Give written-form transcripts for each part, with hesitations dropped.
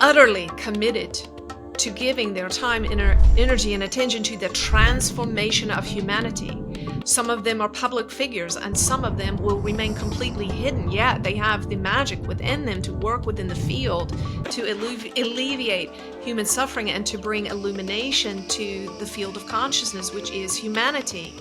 utterly committed to giving their time, energy, and attention to the transformation of humanity. Some of them are public figures, and some of them will remain completely hidden, yet they have the magic within them to work within the field to alleviate human suffering and to bring illumination to the field of consciousness, which is humanity.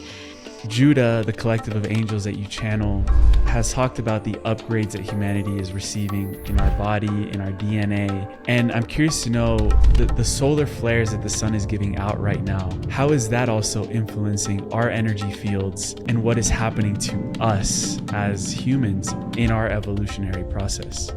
Judah, the collective of angels that you channel, has talked about the upgrades that humanity is receiving in our body, in our DNA. And I'm curious to know the solar flares that the sun is giving out right now. How is that also influencing our energy fields and what is happening to us as humans in our evolutionary process?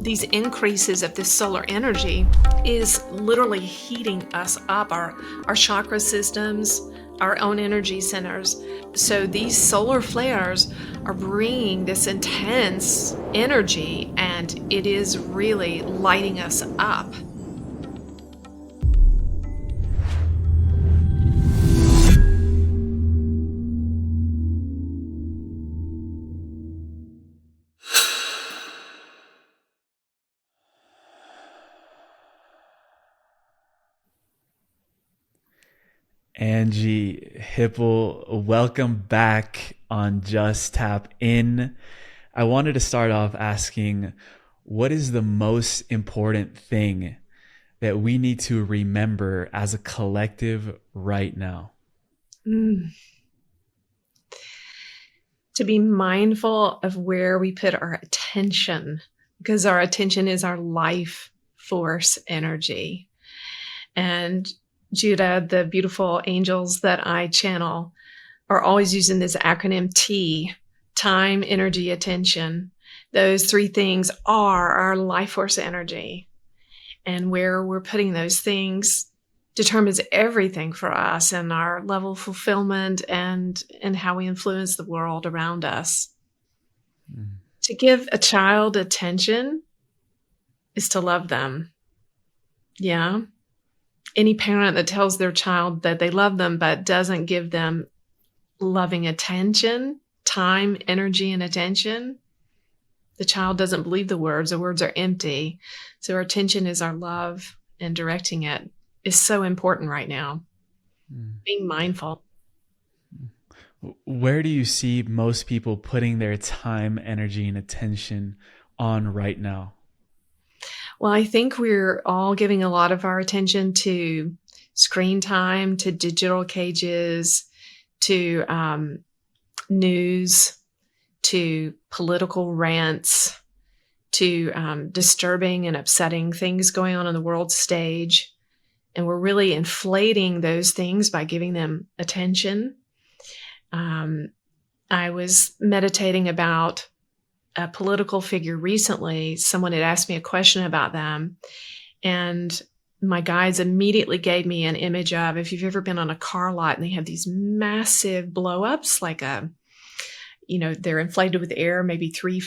These increases of this solar energy is literally heating us up, our chakra systems, our own energy centers. So these solar flares are bringing this intense energy, and it is really lighting us up. Anjie Hipple, welcome back on Just Tap In. I wanted to start off asking, what is the most important thing that we need to remember as a collective right now? To be mindful of where we put our attention, because our attention is our life force energy. And Judah, the beautiful angels that I channel, are always using this acronym T, time, energy, attention. Those three things are our life force energy. And where we're putting those things determines everything for us and our level of fulfillment and how we influence the world around us. To give a child attention is to love them. Yeah. Any parent that tells their child that they love them but doesn't give them loving attention, time, energy, and attention, the child doesn't believe the words. The words are empty. So our attention is our love, and directing it is so important right now. Being mindful. Where do you see most people putting their time, energy, and attention on right now? Well, I think we're all giving a lot of our attention to screen time, to digital cages, to news, to political rants, to disturbing and upsetting things going on the world stage. And we're really inflating those things by giving them attention. I was meditating about a political figure recently. Someone had asked me a question about them, and my guides immediately gave me an image of, if you've ever been on a car lot and they have these massive blow-ups, like they're inflated with air, maybe 3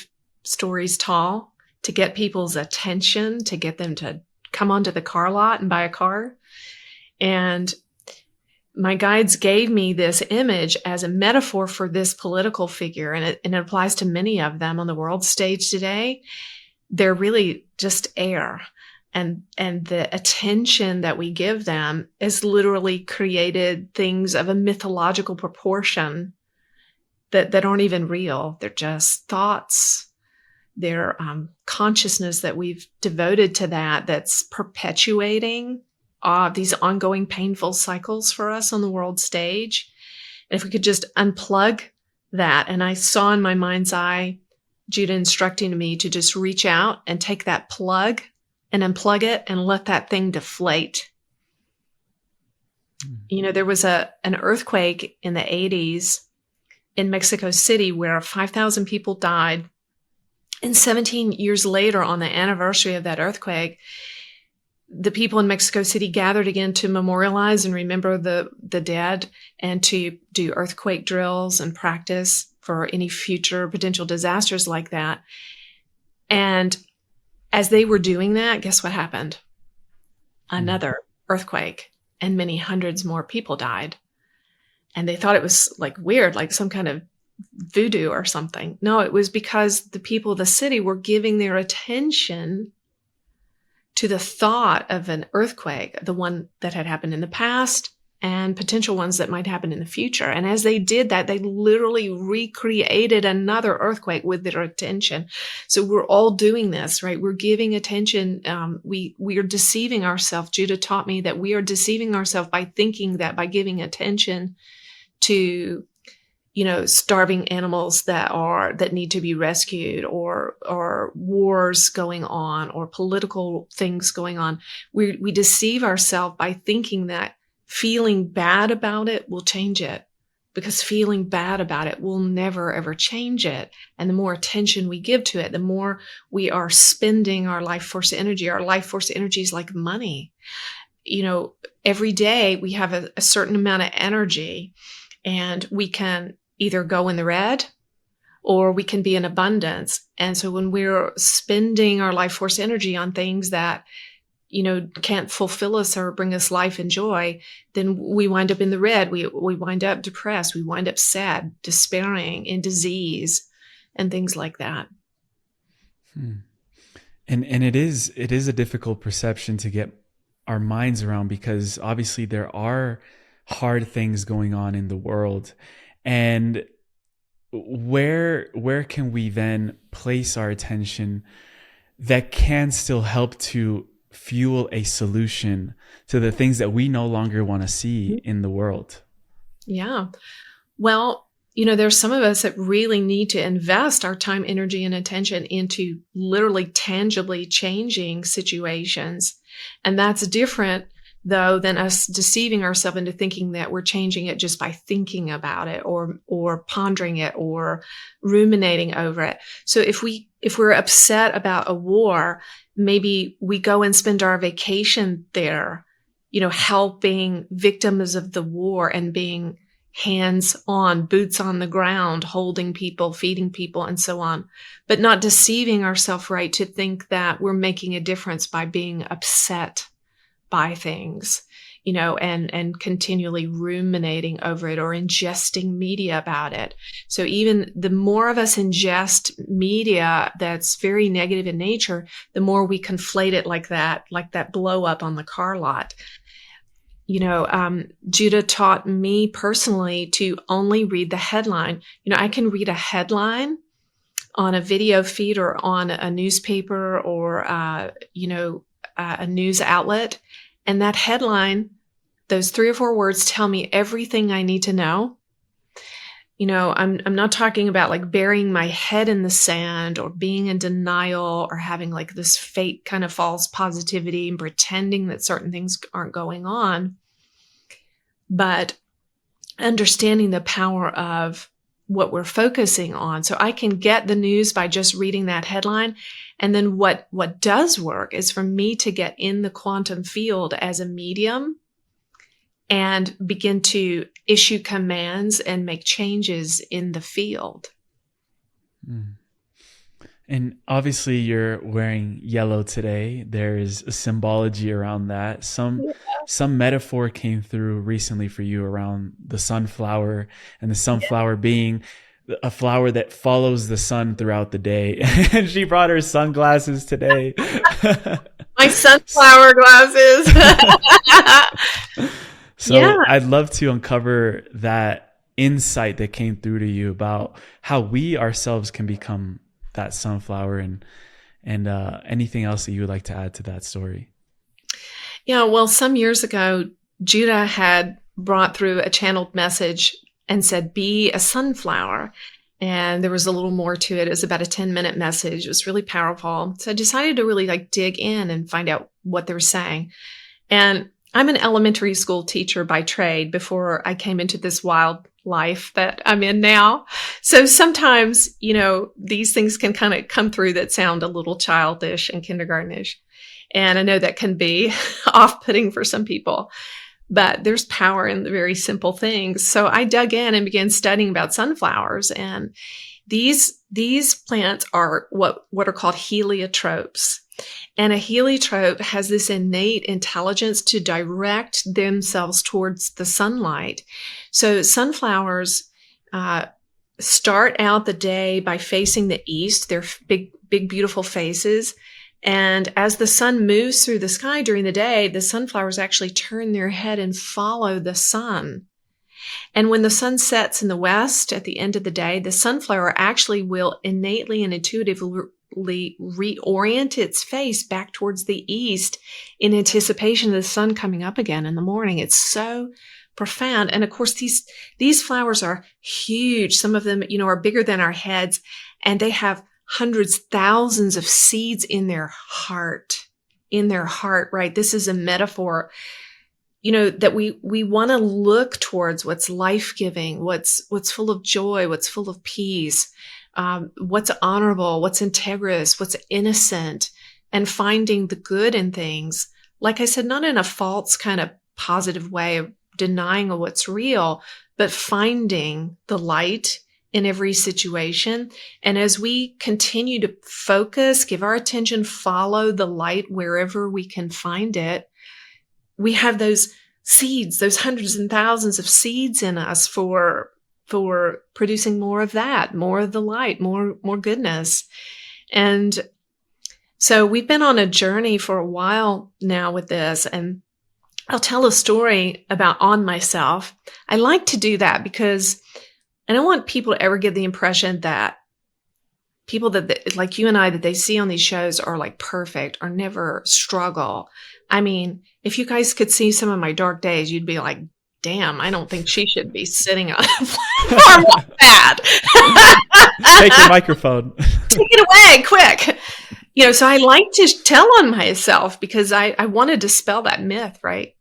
stories tall, to get people's attention, to get them to come onto the car lot and buy a car. And my guides gave me this image as a metaphor for this political figure, and it applies to many of them on the world stage today. They're really just air, and the attention that we give them has literally created things of a mythological proportion that aren't even real. They're just thoughts. They're consciousness that we've devoted to that's perpetuating these ongoing painful cycles for us on the world stage. And if we could just unplug that, and I saw in my mind's eye Judah instructing me to just reach out and take that plug and unplug it and let that thing deflate. There was an earthquake in the 80s in Mexico City where 5,000 people died. And 17 years later, on the anniversary of that earthquake, the people in Mexico City gathered again to memorialize and remember the dead, and to do earthquake drills and practice for any future potential disasters like that. And as they were doing that, guess what happened? Another earthquake, and many hundreds more people died. And they thought it was like weird, like some kind of voodoo or something. No, it was because the people of the city were giving their attention to the thought of an earthquake, the one that had happened in the past and potential ones that might happen in the future. And as they did that, they literally recreated another earthquake with their attention. So we're all doing this, right? We're giving attention. We are deceiving ourselves. Judah taught me that we are deceiving ourselves by thinking that by giving attention to, starving animals that need to be rescued, or wars going on, or political things going on. We deceive ourselves by thinking that feeling bad about it will change it, because feeling bad about it will never, ever change it. And the more attention we give to it, the more we are spending our life force energy. Our life force energy is like money. Every day we have a certain amount of energy, and we can either go in the red or we can be in abundance. And so when we're spending our life force energy on things that can't fulfill us or bring us life and joy, then we wind up in the red. We wind up depressed. We wind up sad, despairing, in disease, and things like that. And it is a difficult perception to get our minds around, because obviously there are hard things going on in the world. And where can we then place our attention that can still help to fuel a solution to the things that we no longer want to see in the world? Yeah. Well, there's some of us that really need to invest our time, energy, and attention into literally tangibly changing situations. And that's different, though, than us deceiving ourselves into thinking that we're changing it just by thinking about it or pondering it or ruminating over it. So if we're upset about a war, maybe we go and spend our vacation there, helping victims of the war and being hands-on, boots on the ground, holding people, feeding people, and so on, but not deceiving ourselves, right, to think that we're making a difference by being upset by things, and continually ruminating over it or ingesting media about it. So even the more of us ingest media that's very negative in nature, the more we conflate it like that blow up on the car lot. Judah taught me personally to only read the headline. I can read a headline on a video feed or on a newspaper or, a news outlet. And that headline, those 3 or 4 words tell me everything I need to know. I'm not talking about like burying my head in the sand or being in denial or having like this fake kind of false positivity and pretending that certain things aren't going on, but understanding the power of what we're focusing on. So I can get the news by just reading that headline. And then what does work is for me to get in the quantum field as a medium and begin to issue commands and make changes in the field. And obviously you're wearing yellow today. There is a symbology around that. Some metaphor came through recently for you around the sunflower, and the sunflower being a flower that follows the sun throughout the day. And she brought her sunglasses today. My sunflower glasses. So yeah. I'd love to uncover that insight that came through to you about how we ourselves can become that sunflower, and anything else that you would like to add to that story. Yeah, well, some years ago, Judah had brought through a channeled message and said, be a sunflower. And there was a little more to it. It was about a 10-minute message. It was really powerful. So I decided to really dig in and find out what they were saying. And I'm an elementary school teacher by trade before I came into this wild life that I'm in now. So sometimes, these things can kind of come through that sound a little childish and kindergartenish. And I know that can be off-putting for some people, but there's power in the very simple things. So I dug in and began studying about sunflowers. And these plants are what are called heliotropes. And a heliotrope has this innate intelligence to direct themselves towards the sunlight. So sunflowers start out the day by facing the east. They're big, beautiful faces. And as the sun moves through the sky during the day, the sunflowers actually turn their head and follow the sun. And when the sun sets in the west at the end of the day, the sunflower actually will innately and intuitively reorient its face back towards the east in anticipation of the sun coming up again in the morning. It's so profound. And of course, these flowers are huge. Some of them, are bigger than our heads, and they have hundreds, thousands of seeds in their heart, right? This is a metaphor, that we want to look towards what's life-giving, what's full of joy, what's full of peace, what's honorable, what's integrous, what's innocent, and finding the good in things. Like I said, not in a false kind of positive way of denying of what's real, but finding the light in every situation. And as we continue to focus, give our attention, follow the light wherever we can find it, we have those seeds, those hundreds and thousands of seeds in us for producing more of that, more of the light, more goodness. And so we've been on a journey for a while now with this, and I'll tell a story about on myself. I like to do that because I don't want people to ever get the impression that people that like you and I that they see on these shows are like perfect or never struggle. I mean, if you guys could see some of my dark days, you'd be like, damn, I don't think she should be sitting on a platform like that. Take the microphone. Take it away, quick. So I like to tell on myself because I want to dispel that myth, right?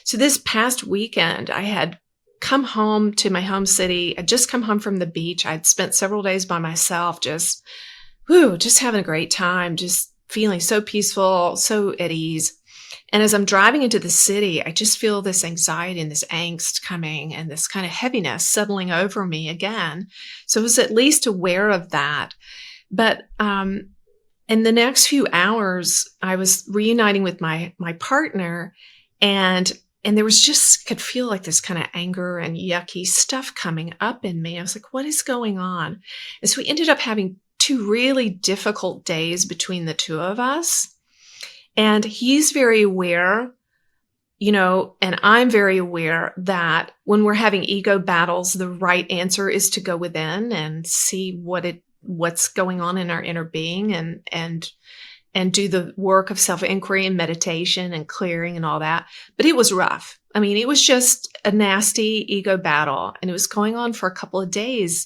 So this past weekend, I had come home to my home city. I'd just come home from the beach. I'd spent several days by myself, just having a great time, just feeling so peaceful, so at ease. And as I'm driving into the city, I just feel this anxiety and this angst coming and this kind of heaviness settling over me again. So I was at least aware of that. But in the next few hours, I was reuniting with my partner, and there was just, could feel like this kind of anger and yucky stuff coming up in me. I was like, what is going on? And so we ended up having 2 really difficult days between the two of us. And he's very aware, and I'm very aware that when we're having ego battles, the right answer is to go within and see what's going on in our inner being and do the work of self-inquiry and meditation and clearing and all that. But it was rough. I mean, it was just a nasty ego battle, and it was going on for a couple of days.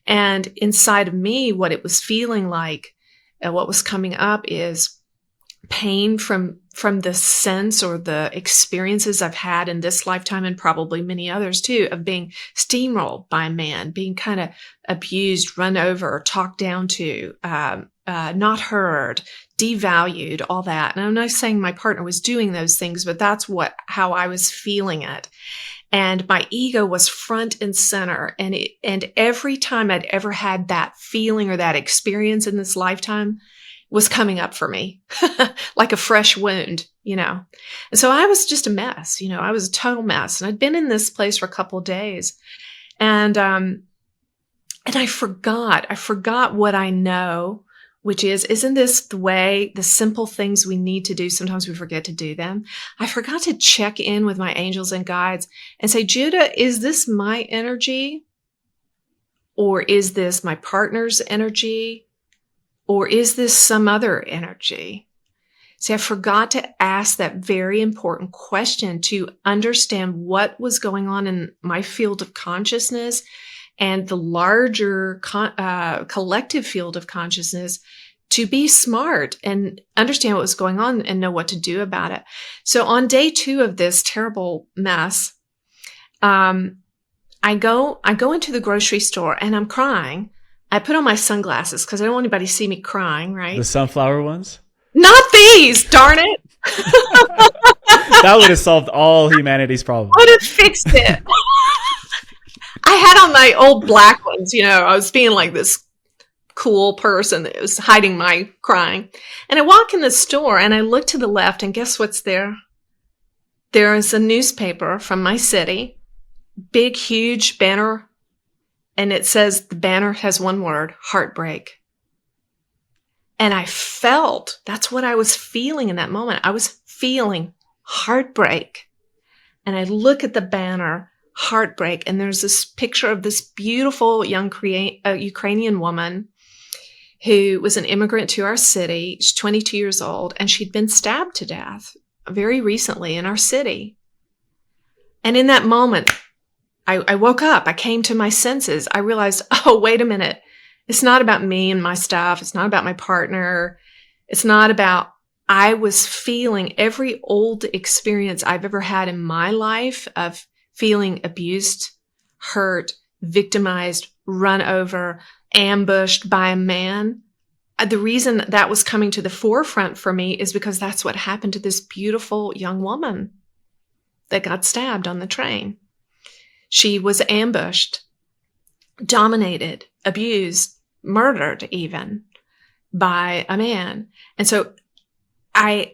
And inside of me, what it was feeling like, what was coming up is pain from the sense or the experiences I've had in this lifetime, and probably many others too, of being steamrolled by a man, being kind of abused, run over, talked down to, not heard, devalued, all that. And I'm not saying my partner was doing those things, but that's how I was feeling it. And my ego was front and center. And every time I'd ever had that feeling or that experience in this lifetime was coming up for me like a fresh wound, And so I was just a mess, I was a total mess. And I'd been in this place for a couple of days. And I forgot what I know, which isn't this the way, the simple things we need to do? Sometimes we forget to do them. I forgot to check in with my angels and guides and say, Judah, is this my energy? Or is this my partner's energy? Or is this some other energy? See, I forgot to ask that very important question to understand what was going on in my field of consciousness and the larger collective field of consciousness, to be smart and understand what was going on and know what to do about it. So on day 2 of this terrible mess, I go into the grocery store and I'm crying. I put on my sunglasses because I don't want anybody to see me crying, right? The sunflower ones? Not these, darn it. That would have solved all humanity's problems. Would have fixed it. I had on my old black ones, I was being like this cool person that was hiding my crying. And I walk in the store and I look to the left, and guess what's there? There is a newspaper from my city, big, huge banner. And it says, the banner has one word, heartbreak. And that's what I was feeling in that moment. I was feeling heartbreak. And I look at the banner, heartbreak, and there's this picture of this beautiful young Ukrainian woman who was an immigrant to our city. She's 22 years old, and she'd been stabbed to death very recently in our city. And in that moment, I woke up. I came to my senses. I realized, oh, wait a minute. It's not about me and my stuff. It's not about my partner. It's not about, I was feeling every old experience I've ever had in my life of feeling abused, hurt, victimized, run over, ambushed by a man. The reason that was coming to the forefront for me is because that's what happened to this beautiful young woman that got stabbed on the train. She was ambushed, dominated, abused, murdered even by a man. And so I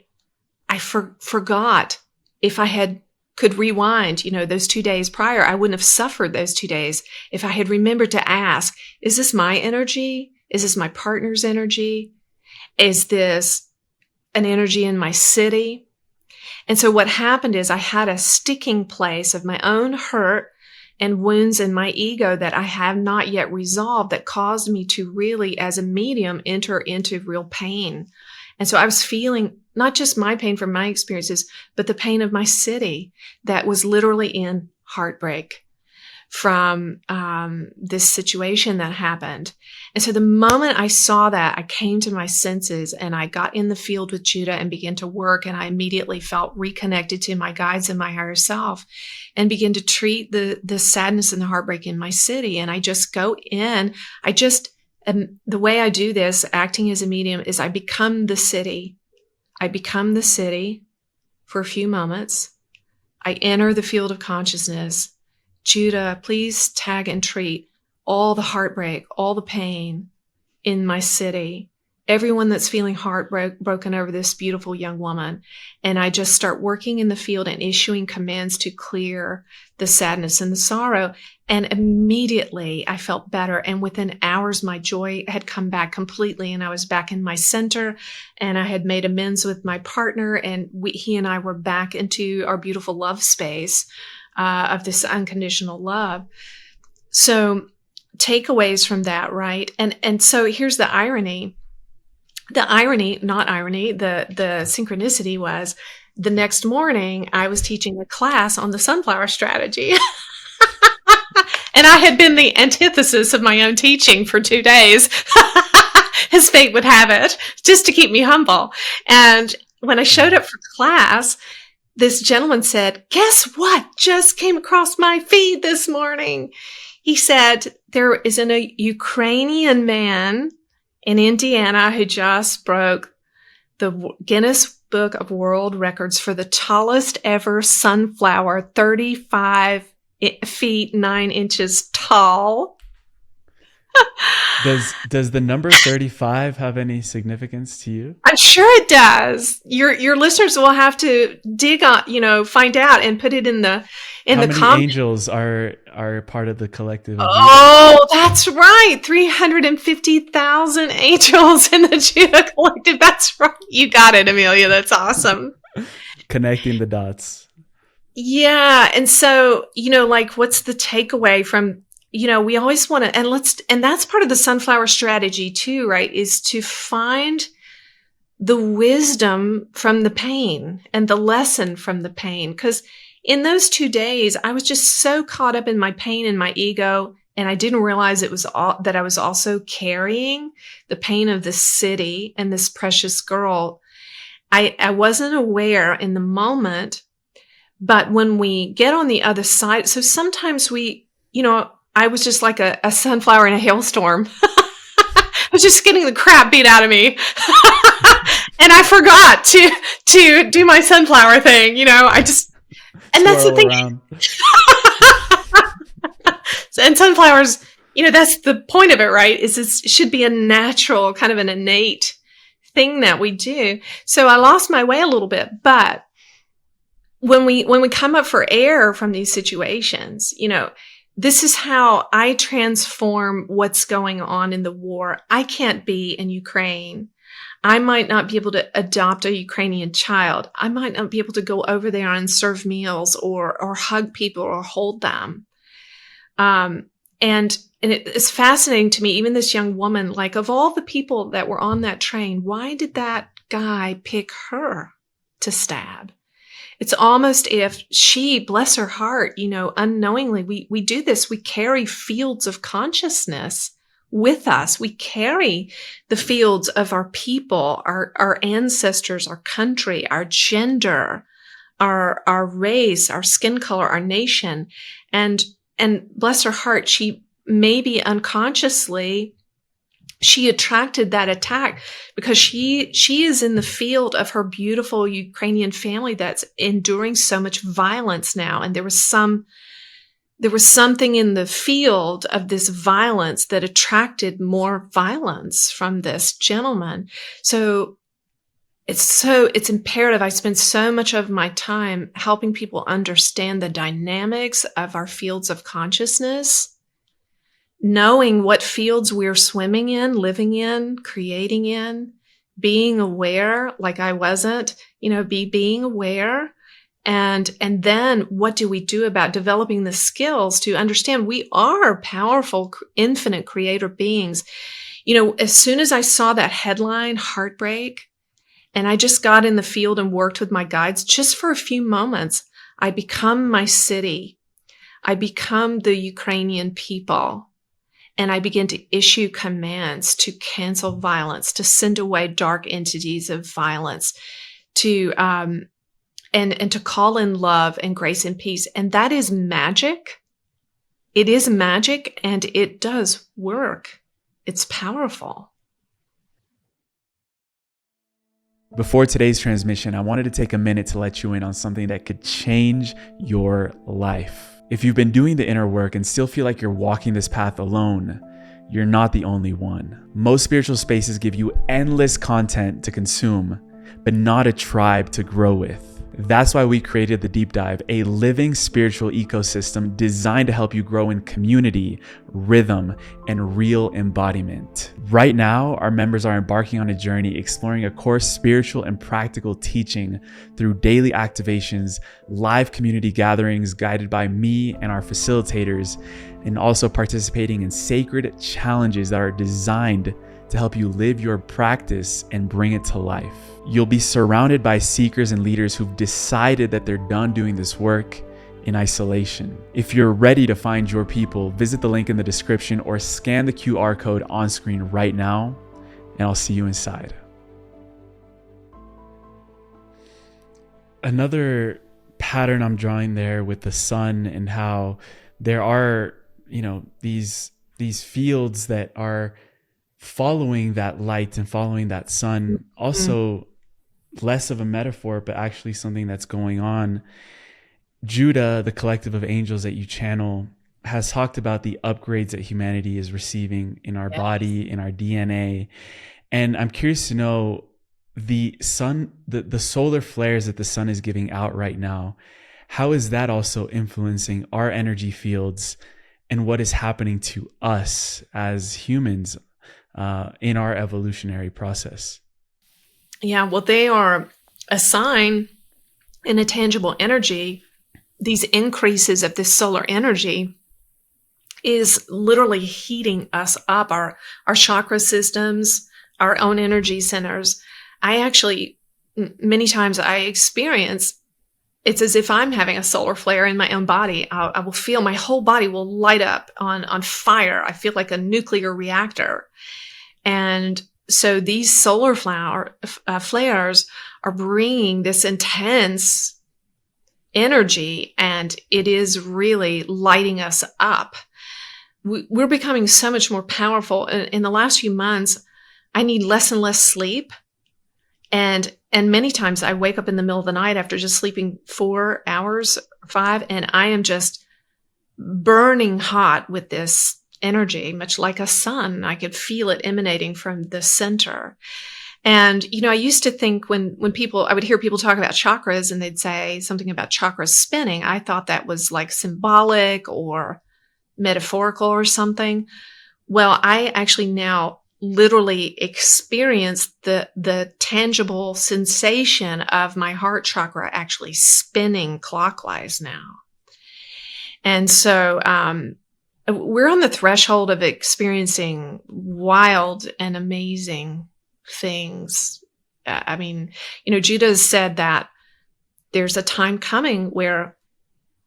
forgot, if I could rewind, those 2 days prior, I wouldn't have suffered those 2 days if I had remembered to ask, is this my energy? Is this my partner's energy? Is this an energy in my city? And so what happened is I had a sticking place of my own hurt and wounds in my ego that I have not yet resolved, that caused me to really, as a medium, enter into real pain. And so I was feeling not just my pain from my experiences, but the pain of my city that was literally in heartbreak from this situation that happened. And so the moment I saw that, I came to my senses and I got in the field with Judah and began to work. And I immediately felt reconnected to my guides and my higher self and began to treat the sadness and the heartbreak in my city. And I just go in. The way I do this, acting as a medium, is I become the city. I become the city for a few moments. I enter the field of consciousness. Judah, please tag and treat all the heartbreak, all the pain in my city, everyone that's feeling heartbroken over this beautiful young woman. And I just start working in the field and issuing commands to clear the sadness and the sorrow. And immediately I felt better. And within hours, my joy had come back completely. And I was back in my center, and I had made amends with my partner. And he and I were back into our beautiful love space of this unconditional love. So takeaways from that, right? And so here's the irony. The synchronicity was, the next morning I was teaching a class on the sunflower strategy. And I had been the antithesis of my own teaching for 2 days, as fate would have it, just to keep me humble. And when I showed up for class, this gentleman said, guess what just came across my feed this morning? He said, there is a Ukrainian man in Indiana who just broke the Guinness Book of World Records for the tallest ever sunflower, 35 feet 9 inches tall. Does the number 35 have any significance to you? I'm sure it does. Your listeners will have to dig on, find out and put it in the comments. How many angels are part of the collective? Oh, that's right. 350,000 angels in the Judah collective. That's right. You got it, Emilio. That's awesome. Connecting the dots. Yeah. And so, what's the takeaway from, we always want to, and that's part of the sunflower strategy too, right? Is to find the wisdom from the pain and the lesson from the pain. Because in those 2 days, I was just so caught up in my pain and my ego, and I didn't realize that I was also carrying the pain of this city and this precious girl. I wasn't aware in the moment, but when we get on the other side, so sometimes I was just like a sunflower in a hailstorm. I was just getting the crap beat out of me. And I forgot to do my sunflower thing, and that's the thing. And sunflowers, that's the point of it, right? Is this should be a natural, kind of an innate thing that we do. So I lost my way a little bit, but when we come up for air from these situations, this is how I transform what's going on in the war. I can't be in Ukraine. I might not be able to adopt a Ukrainian child. I might not be able to go over there and serve meals or hug people or hold them. And it's fascinating to me, even this young woman, like of all the people that were on that train, why did that guy pick her to stab? It's almost if she, bless her heart, unknowingly, we do this. We carry fields of consciousness with us. We carry the fields of our people, our ancestors, our country, our gender, our race, our skin color, our nation. And bless her heart, she maybe unconsciously, she attracted that attack because she is in the field of her beautiful Ukrainian family that's enduring so much violence now. And there was something in the field of this violence that attracted more violence from this gentleman. So it's imperative. I spend so much of my time helping people understand the dynamics of our fields of consciousness, knowing what fields we're swimming in, living in, creating in, being aware, like I wasn't, being aware. And then what do we do about developing the skills to understand we are powerful, infinite creator beings? As soon as I saw that headline, heartbreak, and I just got in the field and worked with my guides just for a few moments, I become my city. I become the Ukrainian people. And I begin to issue commands to cancel violence, to send away dark entities of violence, to and to call in love and grace and peace. And that is magic. It is magic, and it does work. It's powerful. Before today's transmission, I wanted to take a minute to let you in on something that could change your life. If you've been doing the inner work and still feel like you're walking this path alone, you're not the only one. Most spiritual spaces give you endless content to consume, but not a tribe to grow with. That's why we created The Deep Dive, a living spiritual ecosystem designed to help you grow in community, rhythm, and real embodiment. Right now, our members are embarking on a journey exploring a core spiritual and practical teaching through daily activations, live community gatherings guided by me and our facilitators, and also participating in sacred challenges that are designed to help you live your practice and bring it to life. You'll be surrounded by seekers and leaders who've decided that they're done doing this work in isolation. If you're ready to find your people, visit the link in the description or scan the QR code on screen right now, and I'll see you inside. Another pattern I'm drawing there with the sun and how there are, these fields that are following that light and following that sun, also less of a metaphor, but actually something that's going on. Judah, the collective of angels that you channel, has talked about the upgrades that humanity is receiving in our body, in our DNA. And I'm curious to know the sun, the solar flares that the sun is giving out right now, how is that also influencing our energy fields and what is happening to us as humans in our evolutionary process? Yeah, well, they are a sign in a tangible energy. These increases of this solar energy is literally heating us up, our chakra systems, our own energy centers. I actually, many times I experience, it's as if I'm having a solar flare in my own body. I will feel my whole body will light up on fire. I feel like a nuclear reactor. And so these solar flares are bringing this intense energy, and it is really lighting us up. We're becoming so much more powerful. In the last few months, I need less and less sleep. And many times I wake up in the middle of the night after just sleeping 4 hours, 5, and I am just burning hot with this energy, much like a sun. I could feel it emanating from the center. And, I used to think when I would hear people talk about chakras and they'd say something about chakras spinning, I thought that was like symbolic or metaphorical or something. Well, I actually now literally experience the tangible sensation of my heart chakra actually spinning clockwise now. And so we're on the threshold of experiencing wild and amazing things. I mean, Judah has said that there's a time coming where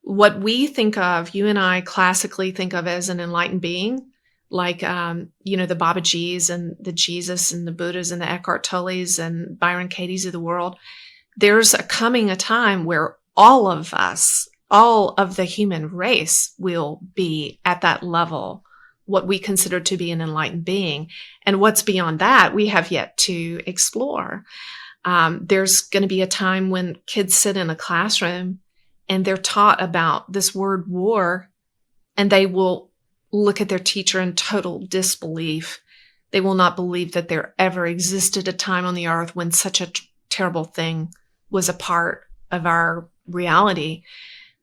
what we think of, you and I classically think of as an enlightened being, like, the Baba G's and the Jesus and the Buddhas and the Eckhart Tolles and Byron Katie's of the world. There's coming a time where all of us, all of the human race will be at that level, what we consider to be an enlightened being. And what's beyond that, we have yet to explore. There's going to be a time when kids sit in a classroom and they're taught about this word war, and they will look at their teacher in total disbelief. They will not believe that there ever existed a time on the earth when such a terrible thing was a part of our reality.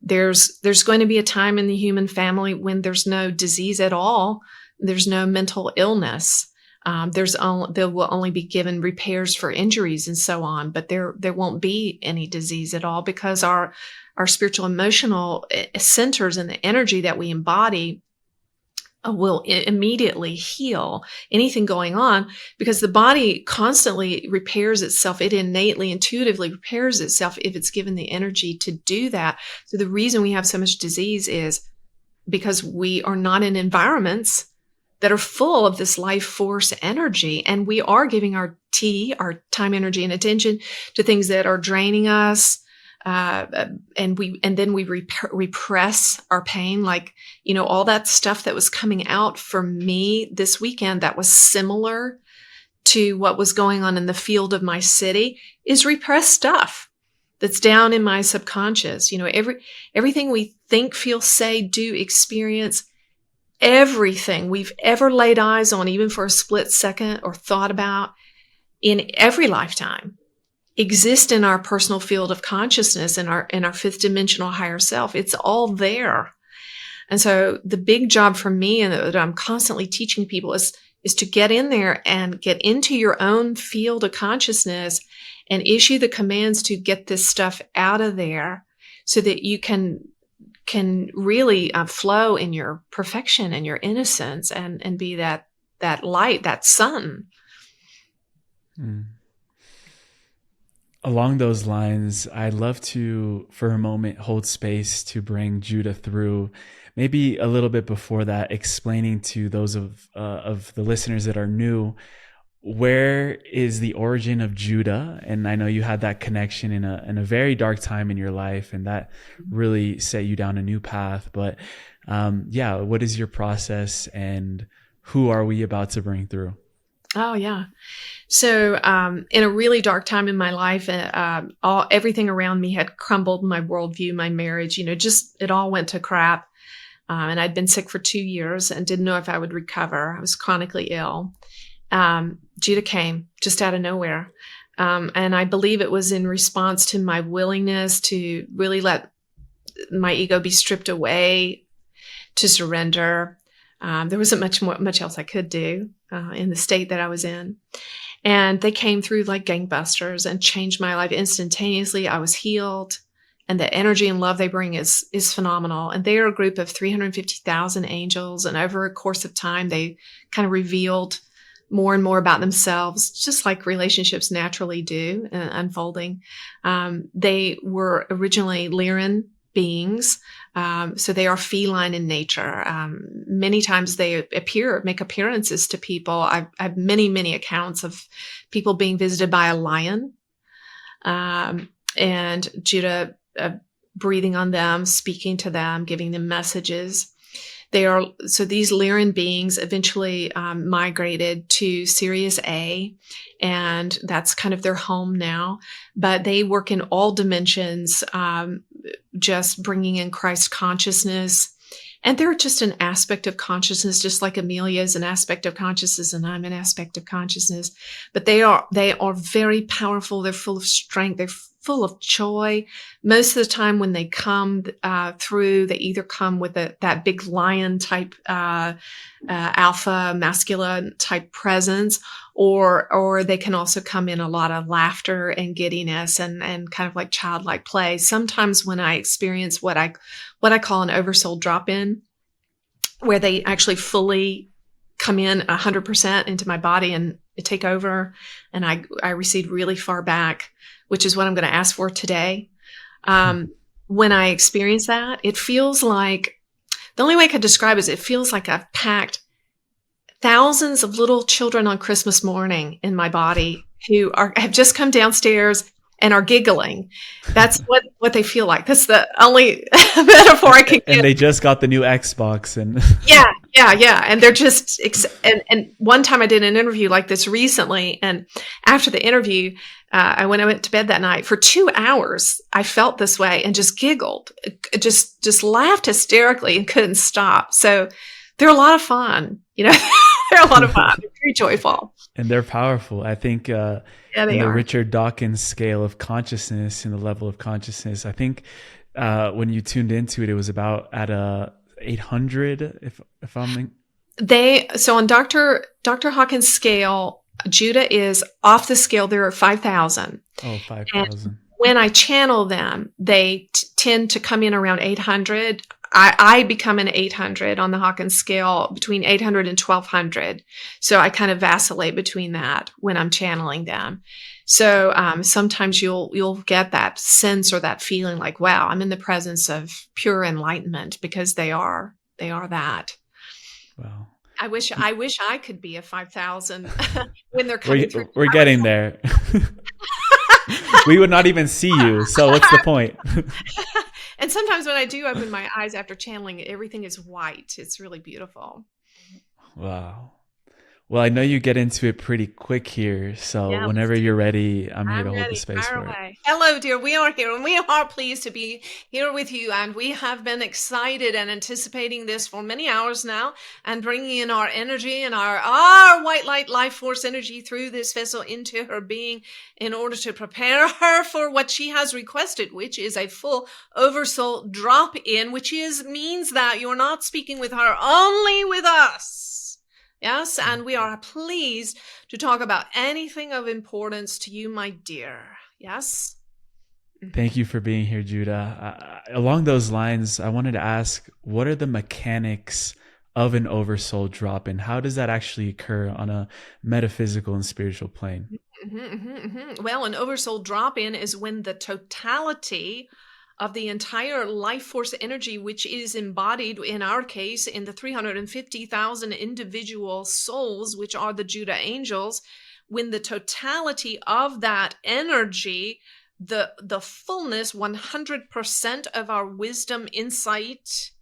There's going to be a time in the human family when there's no disease at all. There's no mental illness. There will only be given repairs for injuries and so on, but there won't be any disease at all, because our spiritual emotional centers and the energy that we embody will immediately heal anything going on, because the body constantly repairs itself. It innately, intuitively repairs itself if it's given the energy to do that. So the reason we have so much disease is because we are not in environments that are full of this life force energy. And we are giving our time, energy, and attention to things that are draining us. And then we repress our pain, like, all that stuff that was coming out for me this weekend that was similar to what was going on in the field of my city is repressed stuff that's down in my subconscious. Everything we think, feel, say, do, experience, everything we've ever laid eyes on, even for a split second, or thought about in every lifetime, exist in our personal field of consciousness, in our fifth dimensional higher self. It's all there. And so the big job for me, and that I'm constantly teaching people, is to get in there and get into your own field of consciousness and issue the commands to get this stuff out of there, so that you can really flow in your perfection and your innocence, and be that light, that sun. Mm. Along those lines, I'd love to, for a moment, hold space to bring Judah through, maybe a little bit before that, explaining to those of the listeners that are new, where is the origin of Judah? And I know you had that connection in a very dark time in your life, and that really set you down a new path. But what is your process, and who are we about to bring through? Oh, yeah. So in a really dark time in my life, everything around me had crumbled, my worldview, my marriage, just it all went to crap. And I'd been sick for 2 years and didn't know if I would recover. I was chronically ill. Judah came just out of nowhere. And I believe it was in response to my willingness to really let my ego be stripped away, to surrender. There wasn't much else I could do in the state that I was in. And they came through like gangbusters and changed my life instantaneously. I was healed, and the energy and love they bring is phenomenal. And they are a group of 350,000 angels. And over a course of time, they kind of revealed more and more about themselves, just like relationships naturally do, unfolding. They were originally Lyran beings. So they are feline in nature. Many times they make appearances to people. I have many, many accounts of people being visited by a lion, and Judah breathing on them, speaking to them, giving them messages. So these Lyran beings eventually migrated to Sirius A, and that's kind of their home now. But they work in all dimensions, just bringing in Christ consciousness. And they're just an aspect of consciousness, just like Emilio is an aspect of consciousness, and I'm an aspect of consciousness. But they are very powerful. They're full of strength. They're full of joy. Most of the time when they come through, they either come with that big lion type alpha masculine type presence, or they can also come in a lot of laughter and giddiness and kind of like childlike play. Sometimes when I experience what I call an oversoul drop-in, where they actually fully come in 100% into my body and take over, and I recede really far back, which is what I'm going to ask for today. When I experience that, it feels like, the only way I could describe it is it feels like I've packed thousands of little children on Christmas morning in my body who have just come downstairs and are giggling. That's what they feel like. That's the only metaphor I can give. And they just got the new Xbox and yeah. And they're just, and one time I did an interview like this recently. And after the interview, I went to bed that night for 2 hours. I felt this way and just giggled, just laughed hysterically and couldn't stop. So they're a lot of fun, they're a lot of fun. They're very joyful. And they're powerful. I think in the are. Richard Dawkins scale of consciousness and the level of consciousness, I think when you tuned into it, it was about at 800, if I'm... So on Dr. Hawkins' scale, Judah is off the scale. There are 5,000. Oh, 5,000. When I channel them, they tend to come in around 800. I become an 800 on the Hawkins scale, between 800 and 1200. So I kind of vacillate between that when I'm channeling them. So sometimes you'll get that sense or that feeling like, wow, I'm in the presence of pure enlightenment, because they are that. Wow. I wish I could be a 5,000 when they're coming through. We're getting there. We would not even see you. So what's the point? And sometimes when I do open my eyes after channeling, everything is white. It's really beautiful. Wow. Well, I know you get into it pretty quick here. So whenever you're ready, I'm here to hold the space for it. Hello, dear. We are here, and we are pleased to be here with you. And we have been excited and anticipating this for many hours now, and bringing in our energy and our white light life force energy through this vessel into her being, in order to prepare her for what she has requested, which is a full oversoul drop-in, which means that you're not speaking with her, only with us. Yes, and we are pleased to talk about anything of importance to you, my dear. Yes? Thank you for being here, Judah. Along those lines, I wanted to ask, what are the mechanics of an oversoul drop-in? How does that actually occur on a metaphysical and spiritual plane? Well, an oversoul drop-in is when the totality of the entire life force energy, which is embodied in our case in the 350,000 individual souls, which are the Judah angels, when the totality of that energy, the fullness, 100% of our wisdom, insight,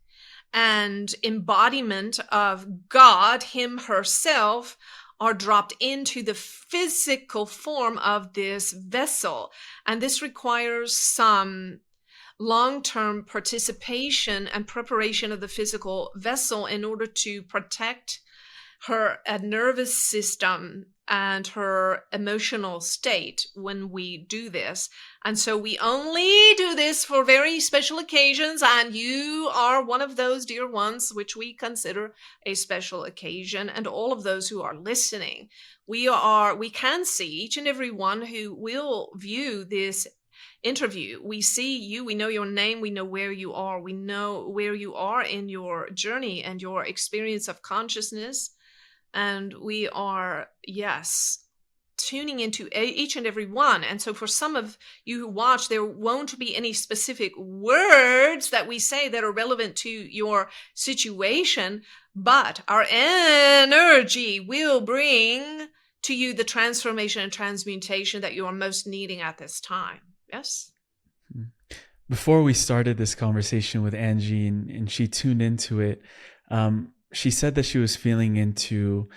and embodiment of God, Him herself, are dropped into the physical form of this vessel. And this requires some long-term participation and preparation of the physical vessel in order to protect her nervous system and her emotional state when we do this. And so we only do this for very special occasions, and you are one of those dear ones which we consider a special occasion. And all of those who are listening, we can see each and every one who will view this interview. We see you, we know your name, we know where you are, we know where you are in your journey and your experience of consciousness. And we are, tuning into each and every one. And so for some of you who watch, there won't be any specific words that we say that are relevant to your situation, but our energy will bring to you the transformation and transmutation that you are most needing at this time. Yes. Before we started this conversation with Anjie and she tuned into it, she said that she was feeling into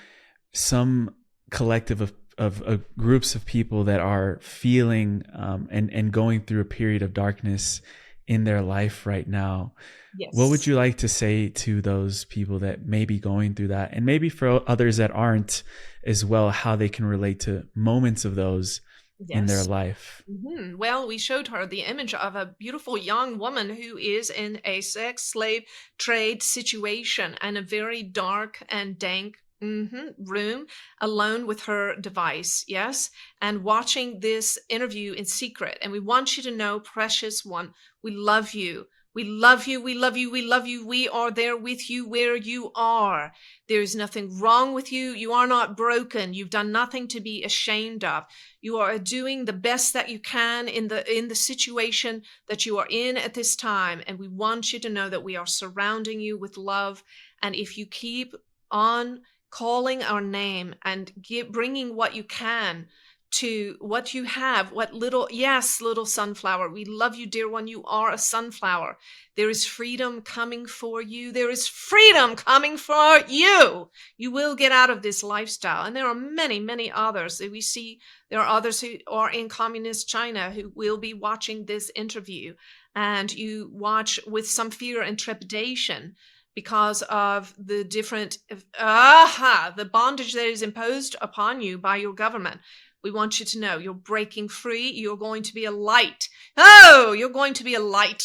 some collective of groups of people that are feeling and going through a period of darkness in their life right now. Yes. What would you like to say to those people that may be going through that, and maybe for others that aren't as well, how they can relate to moments of those in their Yes. life. Well, we showed her the image of a beautiful young woman who is in a sex slave trade situation and a very dark and dank room alone with her device. Yes. And watching this interview in secret. And we want you to know, precious one, we love you. We love you. We love you. We love you. We are there with you where you are. There is nothing wrong with you. You are not broken. You've done nothing to be ashamed of. You are doing the best that you can in the situation that you are in at this time. And we want you to know that we are surrounding you with love. And if you keep on calling our name and bringing what you can to what you have, little sunflower. We love you, dear one. You are a sunflower. There is freedom coming for you. There is freedom coming for you. You will get out of this lifestyle. And there are many, many others that we see. There are others who are in communist China who will be watching this interview. And you watch with some fear and trepidation because of the different, the bondage that is imposed upon you by your government. We want you to know you're breaking free. You're going to be a light. Oh, you're going to be a light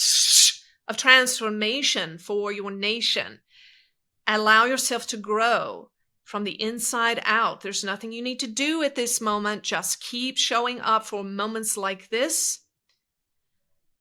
of transformation for your nation. Allow yourself to grow from the inside out. There's nothing you need to do at this moment. Just keep showing up for moments like this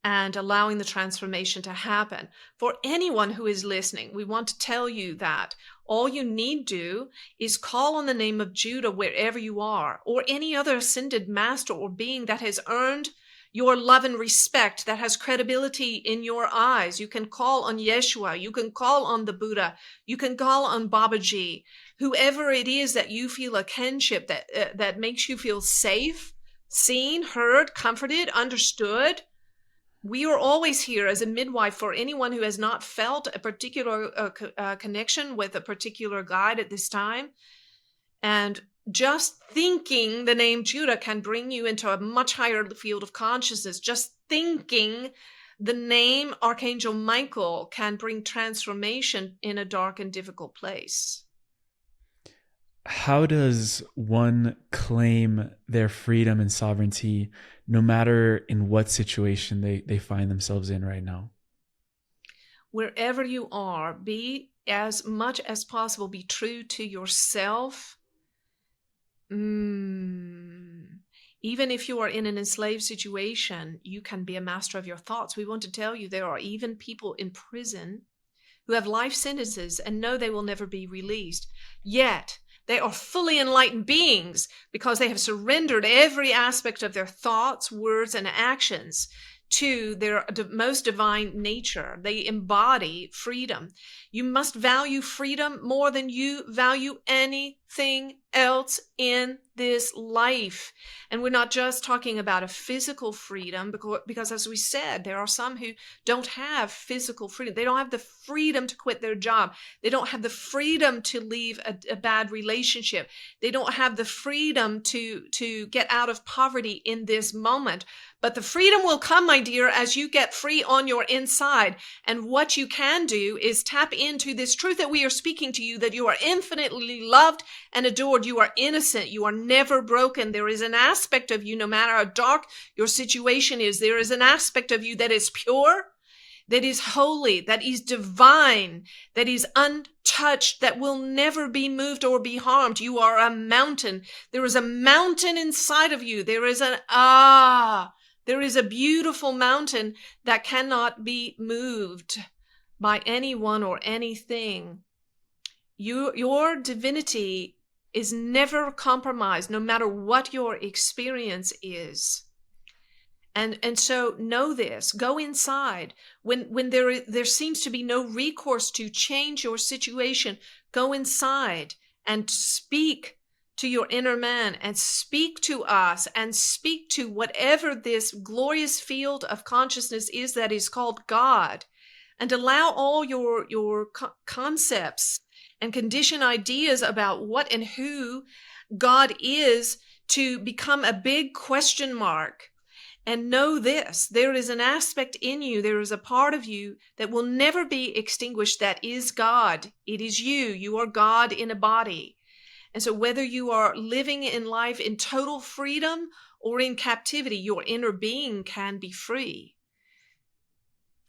and allowing the transformation to happen. For anyone who is listening, we want to tell you that all you need do is call on the name of Judah wherever you are, or any other ascended master or being that has earned your love and respect, that has credibility in your eyes. You can call on Yeshua. You can call on the Buddha. You can call on Babaji. Whoever it is that you feel a kinship that makes you feel safe, seen, heard, comforted, understood. We are always here as a midwife for anyone who has not felt a particular connection with a particular guide at this time. And just thinking the name Judah can bring you into a much higher field of consciousness. Just thinking the name Archangel Michael can bring transformation in a dark and difficult place. How does one claim their freedom and sovereignty no matter in what situation they find themselves in right now? Wherever you are, be as much as possible, be true to yourself. Even if you are in an enslaved situation, you can be a master of your thoughts. We want to tell you there are even people in prison who have life sentences and know they will never be released. Yet, they are fully enlightened beings because they have surrendered every aspect of their thoughts, words, and actions to their most divine nature. They embody freedom. You must value freedom more than you value anything else in this life. And we're not just talking about a physical freedom, because as we said, there are some who don't have physical freedom. They don't have the freedom to quit their job. They don't have the freedom to leave a bad relationship. They don't have the freedom to get out of poverty in this moment. But the freedom will come, my dear, as you get free on your inside. And what you can do is tap into this truth that we are speaking to you, that you are infinitely loved and adored. You are innocent. You are never broken. There is an aspect of you, no matter how dark your situation is, there is an aspect of you that is pure, that is holy, that is divine, that is untouched, that will never be moved or be harmed. You are a mountain. There is a mountain inside of you. There is there is a beautiful mountain that cannot be moved by anyone or anything. Your divinity is never compromised, no matter what your experience is. And so know this. Go inside. When there seems to be no recourse to change your situation, go inside and speak to your inner man, and speak to us, and speak to whatever this glorious field of consciousness is that is called God, and allow all your concepts and conditioned ideas about what and who God is to become a big question mark. And know this, there is an aspect in you, there is a part of you that will never be extinguished that is God. It is you. You are God in a body. And so whether you are living in life in total freedom or in captivity, your inner being can be free.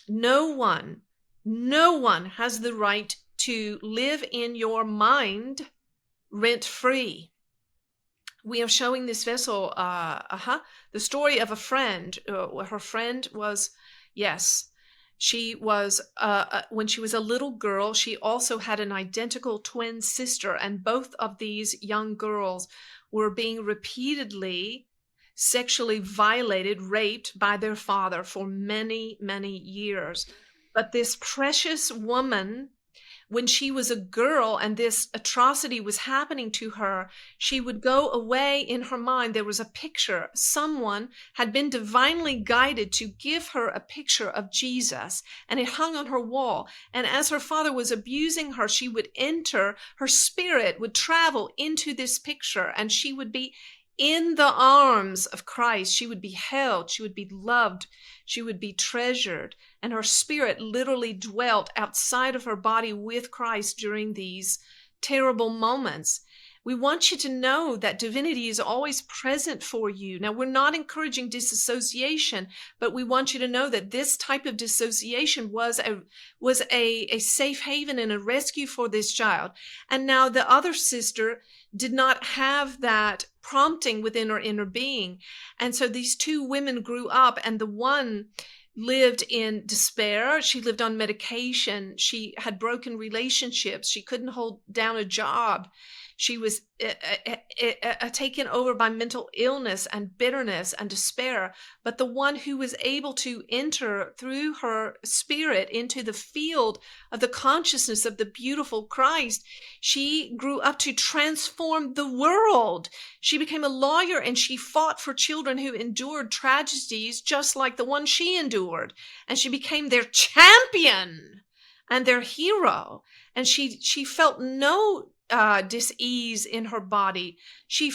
No one has the right to live in your mind rent free. We are showing this vessel, the story of a friend. Her friend was, yes, she was, when she was a little girl, she also had an identical twin sister, and both of these young girls were being repeatedly sexually violated, raped by their father for many, many years. But this precious woman, when she was a girl and this atrocity was happening to her, she would go away in her mind. There was a picture. Someone had been divinely guided to give her a picture of Jesus, and it hung on her wall. And as her father was abusing her, she would enter, her spirit would travel into this picture, and she would be in the arms of Christ. She would be held, she would be loved, she would be treasured, and her spirit literally dwelt outside of her body with Christ during these terrible moments. We want you to know that divinity is always present for you. Now, we're not encouraging disassociation, but we want you to know that this type of dissociation was a safe haven and a rescue for this child. And now the other sister did not have that prompting within her inner being. And so these two women grew up, and the one lived in despair. She lived on medication. She had broken relationships. She couldn't hold down a job. She was taken over by mental illness and bitterness and despair. But the one who was able to enter through her spirit into the field of the consciousness of the beautiful Christ, she grew up to transform the world. She became a lawyer, and she fought for children who endured tragedies just like the one she endured. And she became their champion and their hero. And she felt no dis-ease in her body. She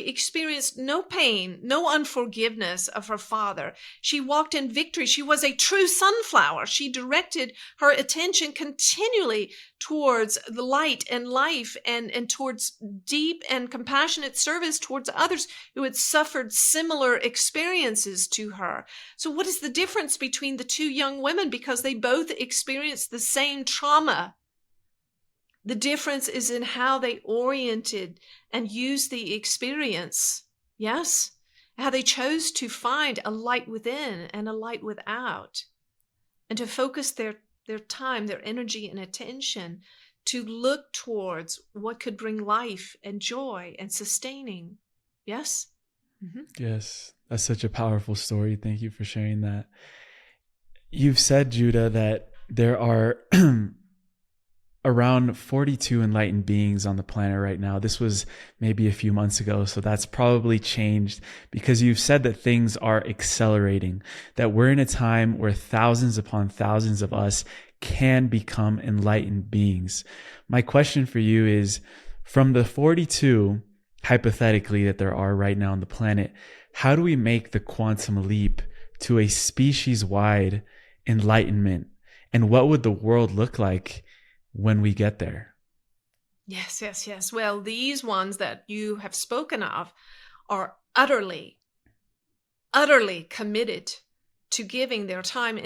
experienced no pain, no unforgiveness of her father. She walked in victory. She was a true sunflower. She directed her attention continually towards the light and life, and towards deep and compassionate service towards others who had suffered similar experiences to her. So what is the difference between the two young women? Because they both experienced the same trauma. The difference is in how they oriented and used the experience. Yes? How they chose to find a light within and a light without, and to focus their time, their energy and attention to look towards what could bring life and joy and sustaining. Yes? Mm-hmm. Yes. That's such a powerful story. Thank you for sharing that. You've said, Judah, that there are around 42 enlightened beings on the planet right now. This was maybe a few months ago, so that's probably changed, because you've said that things are accelerating, that we're in a time where thousands upon thousands of us can become enlightened beings. My question for you is, from the 42, hypothetically, that there are right now on the planet, how do we make the quantum leap to a species-wide enlightenment? And what would the world look like when we get there? Yes. Well, these ones that you have spoken of are utterly committed to giving their time,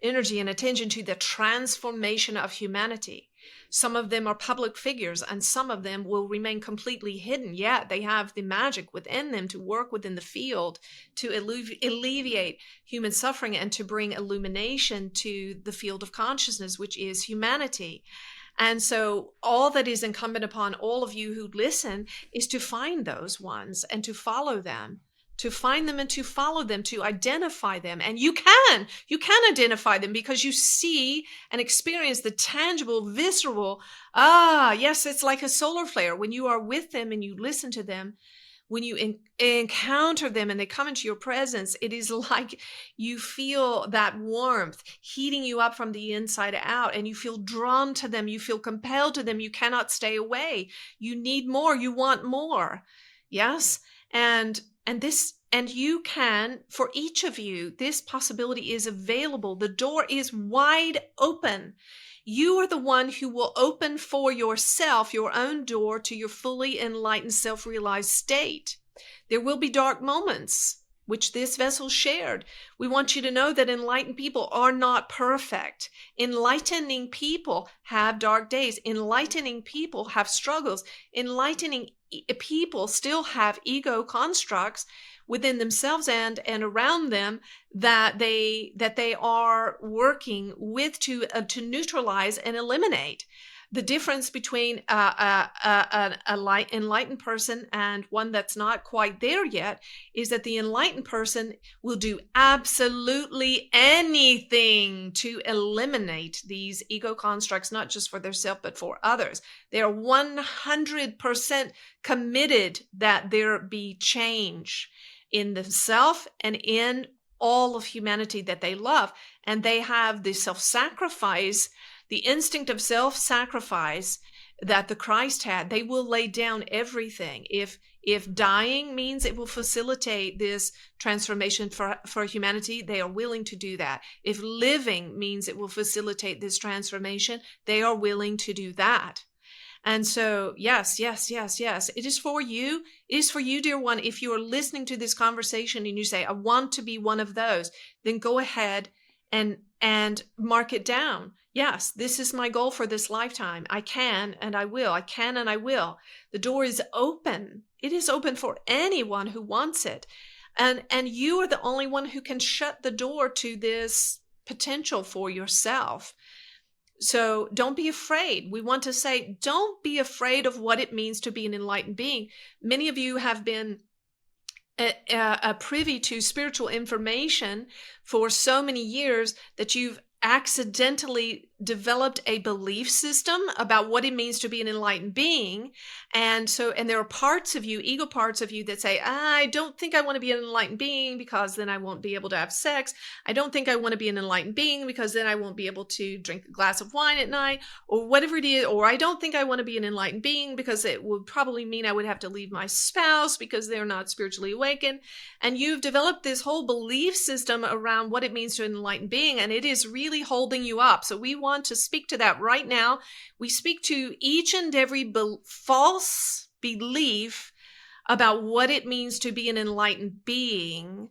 energy, and attention to the transformation of humanity. Some of them are public figures, and some of them will remain completely hidden. Yeah, they have the magic within them to work within the field to alleviate human suffering and to bring illumination to the field of consciousness, which is humanity. And so all that is incumbent upon all of you who listen is to find those ones and to follow them, to find them and to follow them, to identify them. And you can identify them because you see and experience the tangible, visceral, yes, it's like a solar flare. When you are with them and you listen to them, when you encounter them and they come into your presence, it is like you feel that warmth heating you up from the inside out, and you feel drawn to them. You feel compelled to them. You cannot stay away. You need more. You want more. Yes? And And you can, for each of you, this possibility is available. The door is wide open. You are the one who will open for yourself your own door to your fully enlightened, self-realized state. There will be dark moments, which this vessel shared. We want you to know that enlightened people are not perfect. Enlightening people have dark days. Enlightening people have struggles. Enlightening people still have ego constructs within themselves and around them that they are working with to neutralize and eliminate. The difference between an enlightened person and one that's not quite there yet is that the enlightened person will do absolutely anything to eliminate these ego constructs, not just for themselves, but for others. They are 100% committed that there be change in themselves and in all of humanity that they love. And they have the self-sacrifice, the instinct of self-sacrifice that the Christ had. They will lay down everything. If dying means it will facilitate this transformation for humanity, they are willing to do that. If living means it will facilitate this transformation, they are willing to do that. And so, yes. It is for you. It is for you, dear one. If you are listening to this conversation and you say, I want to be one of those, then go ahead and mark it down. Yes, this is my goal for this lifetime. I can and I will. I can and I will. The door is open. It is open for anyone who wants it. And you are the only one who can shut the door to this potential for yourself. So don't be afraid. We want to say, don't be afraid of what it means to be an enlightened being. Many of you have been privy to spiritual information for so many years that you've accidentally developed a belief system about what it means to be an enlightened being. And there are parts of you, ego parts of you, that say, I don't think I want to be an enlightened being because then I won't be able to have sex. I don't think I want to be an enlightened being because then I won't be able to drink a glass of wine at night, or whatever it is. Or I don't think I want to be an enlightened being because it would probably mean I would have to leave my spouse because they're not spiritually awakened. And you've developed this whole belief system around what it means to an enlightened being, and it is really holding you up. So we want to speak to that right now. We speak to each and every false belief about what it means to be an enlightened being.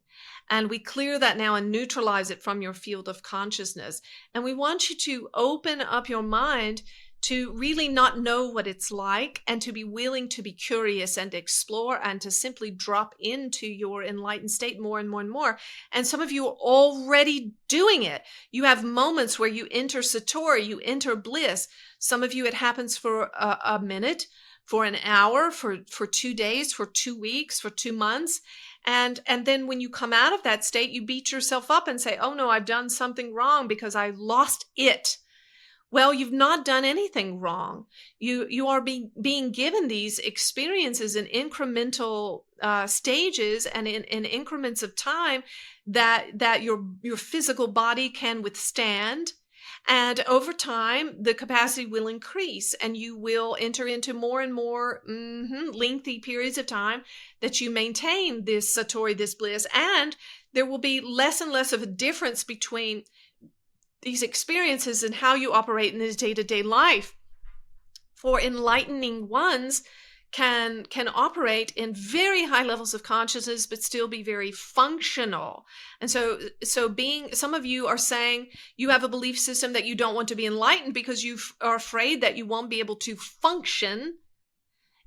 And we clear that now and neutralize it from your field of consciousness. And we want you to open up your mind to really not know what it's like, and to be willing to be curious and explore, and to simply drop into your enlightened state more and more and more. And some of you are already doing it. You have moments where you enter Satori, you enter bliss. Some of you, it happens for a minute, for an hour, for 2 days, for 2 weeks, for 2 months. And then when you come out of that state, you beat yourself up and say, oh no, I've done something wrong because I lost it. Well, you've not done anything wrong. You are being given these experiences in incremental stages and in increments of time that your physical body can withstand. And over time, the capacity will increase, and you will enter into more and more lengthy periods of time that you maintain this Satori, this bliss. And there will be less and less of a difference between these experiences and how you operate in this day-to-day life. For enlightening ones can operate in very high levels of consciousness, but still be very functional. And so some of you are saying you have a belief system that you don't want to be enlightened because you are afraid that you won't be able to function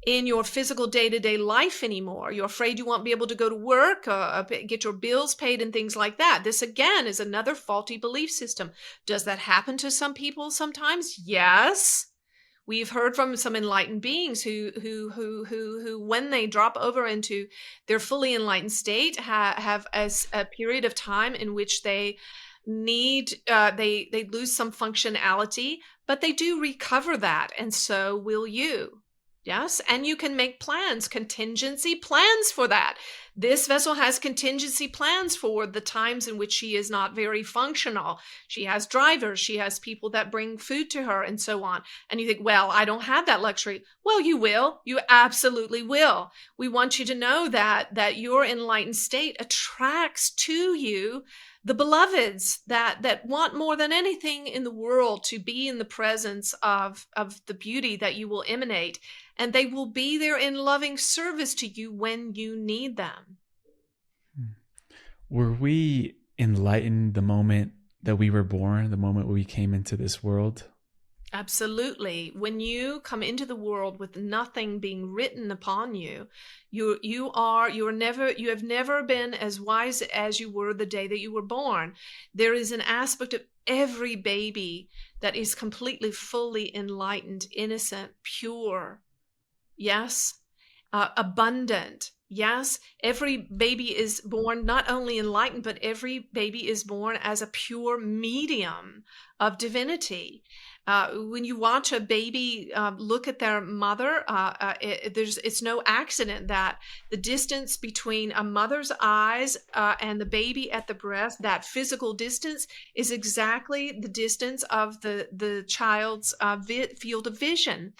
in your physical day-to-day life anymore. You're afraid you won't be able to go to work, get your bills paid and things like that. This again is another faulty belief system. Does that happen to some people sometimes? Yes. We've heard from some enlightened beings who when they drop over into their fully enlightened state have a period of time in which they need they lose some functionality, but they do recover that, and so will you. Yes, and you can make plans, contingency plans for that. This vessel has contingency plans for the times in which she is not very functional. She has drivers, she has people that bring food to her, and so on. And you think, well, I don't have that luxury. Well, you will. You absolutely will. We want you to know that your enlightened state attracts to you the beloveds that want more than anything in the world to be in the presence of the beauty that you will emanate. And they will be there in loving service to you when you need them. Were we enlightened the moment that we were born, the moment we came into this world? Absolutely. When you come into the world with nothing being written upon you, you have never been as wise as you were the day that you were born. There is an aspect of every baby that is completely, fully enlightened, innocent, pure. Yes. Abundant. Yes. Every baby is born not only enlightened, but every baby is born as a pure medium of divinity. When you watch a baby look at their mother, it's no accident that the distance between a mother's eyes and the baby at the breast, that physical distance, is exactly the distance of the child's field of vision.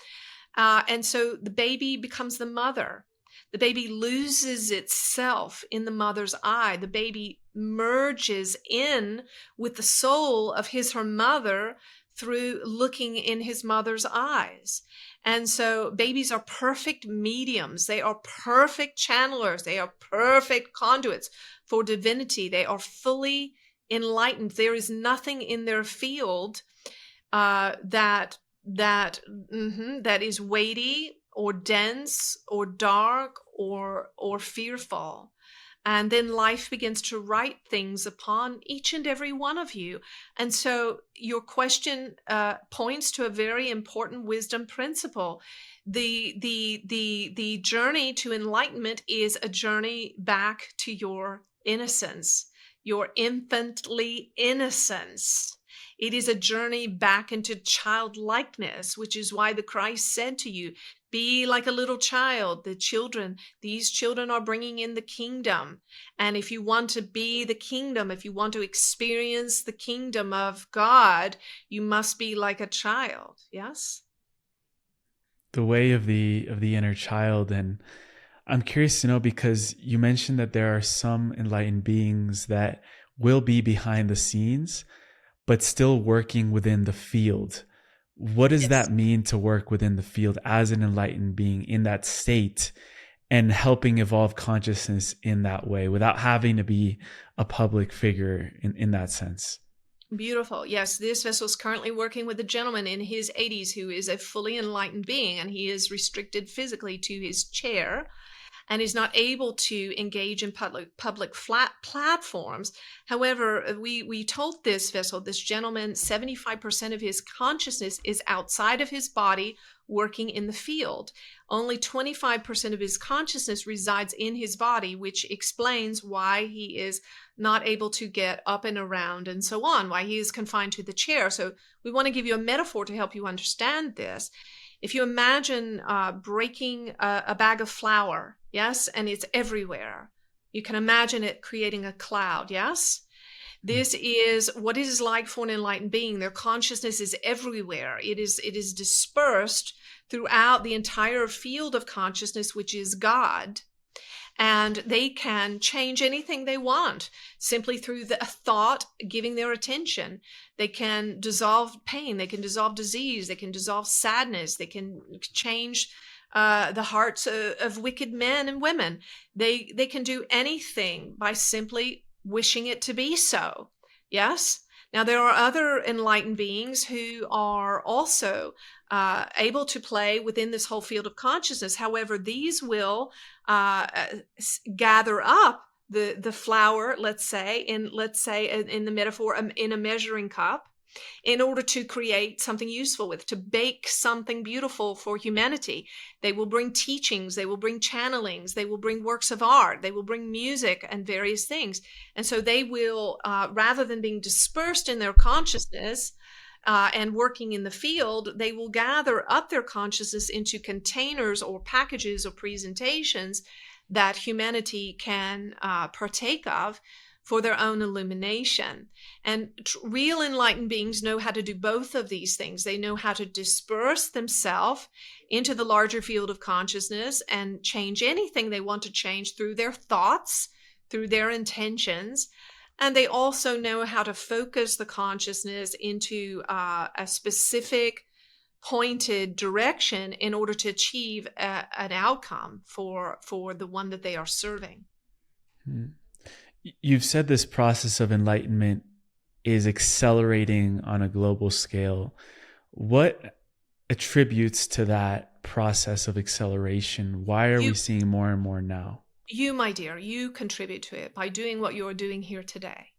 And so the baby becomes the mother. The baby loses itself in the mother's eye. The baby merges in with the soul of her mother through looking in his mother's eyes. And so babies are perfect mediums. They are perfect channelers. They are perfect conduits for divinity. They are fully enlightened. There is nothing in their field that is weighty or dense or dark or fearful. And then life begins to write things upon each and every one of you. And so your question points to a very important wisdom principle. The journey to enlightenment is a journey back to your innocence, your infantly innocence. It is a journey back into childlikeness, which is why the Christ said to you, be like a little child. These children are bringing in the kingdom. And if you want to be the kingdom, if you want to experience the kingdom of God, you must be like a child. Yes? The way of the inner child. And I'm curious to know, because you mentioned that there are some enlightened beings that will be behind the scenes, but still working within the field. What does that mean to work within the field as an enlightened being in that state and helping evolve consciousness in that way without having to be a public figure in that sense? Beautiful. Yes, this vessel is currently working with a gentleman in his 80s who is a fully enlightened being, and he is restricted physically to his chair and is not able to engage in public flat platforms. However, we told this vessel, this gentleman, 75% of his consciousness is outside of his body, working in the field. Only 25% of his consciousness resides in his body, which explains why he is not able to get up and around and so on, why he is confined to the chair. So we want to give you a metaphor to help you understand this. If you imagine breaking a bag of flour, yes, and it's everywhere, you can imagine it creating a cloud, yes? This is what it is like for an enlightened being. Their consciousness is everywhere. It is dispersed throughout the entire field of consciousness, which is God. And they can change anything they want simply through the thought, giving their attention. They can dissolve pain. They can dissolve disease. They can dissolve sadness. They can change the hearts of wicked men and women. They can do anything by simply wishing it to be so. Yes? Now, there are other enlightened beings who are also able to play within this whole field of consciousness. However, these will gather up the flour, let's say in the metaphor, in a measuring cup, in order to create something useful with, to bake something beautiful for humanity. They will bring teachings, they will bring channelings, they will bring works of art, they will bring music and various things. And so they will, rather than being dispersed in their consciousness and working in the field, they will gather up their consciousness into containers or packages or presentations that humanity can partake of for their own illumination. And real enlightened beings know how to do both of these things. They know how to disperse themselves into the larger field of consciousness and change anything they want to change through their thoughts, through their intentions. And they also know how to focus the consciousness into a specific pointed direction in order to achieve an outcome for the one that they are serving. You've said this process of enlightenment is accelerating on a global scale. What attributes to that process of acceleration? Why are we seeing more and more now? You, my dear, you contribute to it by doing what you're doing here today.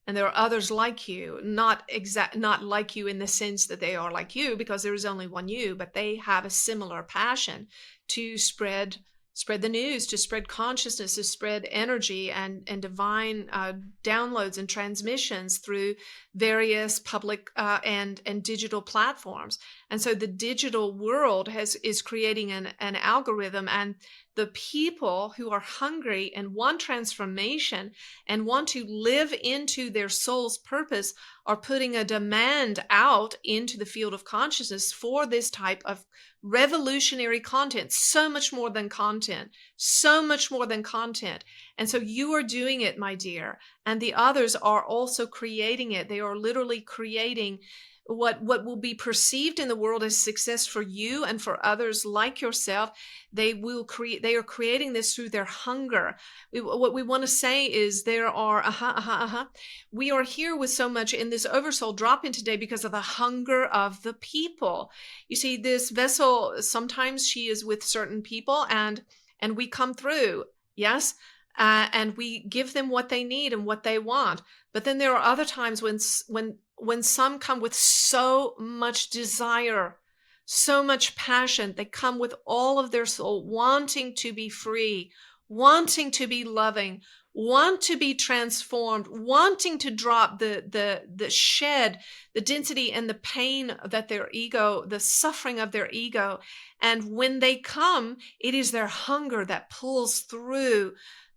And there are others like you, not like you in the sense that they are like you, because there is only one you, but they have a similar passion to spread the news, to spread consciousness, to spread energy and divine downloads and transmissions through various public and digital platforms. And so the digital world is creating an algorithm, and the people who are hungry and want transformation and want to live into their soul's purpose are putting a demand out into the field of consciousness for this type of revolutionary content, so much more than content. And so you are doing it, my dear, and the others are also creating it. They are literally creating what will be perceived in the world as success for you and for others like yourself. They are creating this through their hunger. What we want to say is we are here with so much in this Oversoul drop-in today because of the hunger of the people. You see, this vessel, sometimes she is with certain people and we come through, yes, and we give them what they need and what they want. But then there are other times when some come with so much desire, so much passion, they come with all of their soul, wanting to be free, wanting to be loving, want to be transformed, wanting to drop the shed, the density and the pain that their ego, the suffering of their ego. And when they come, it is their hunger that pulls through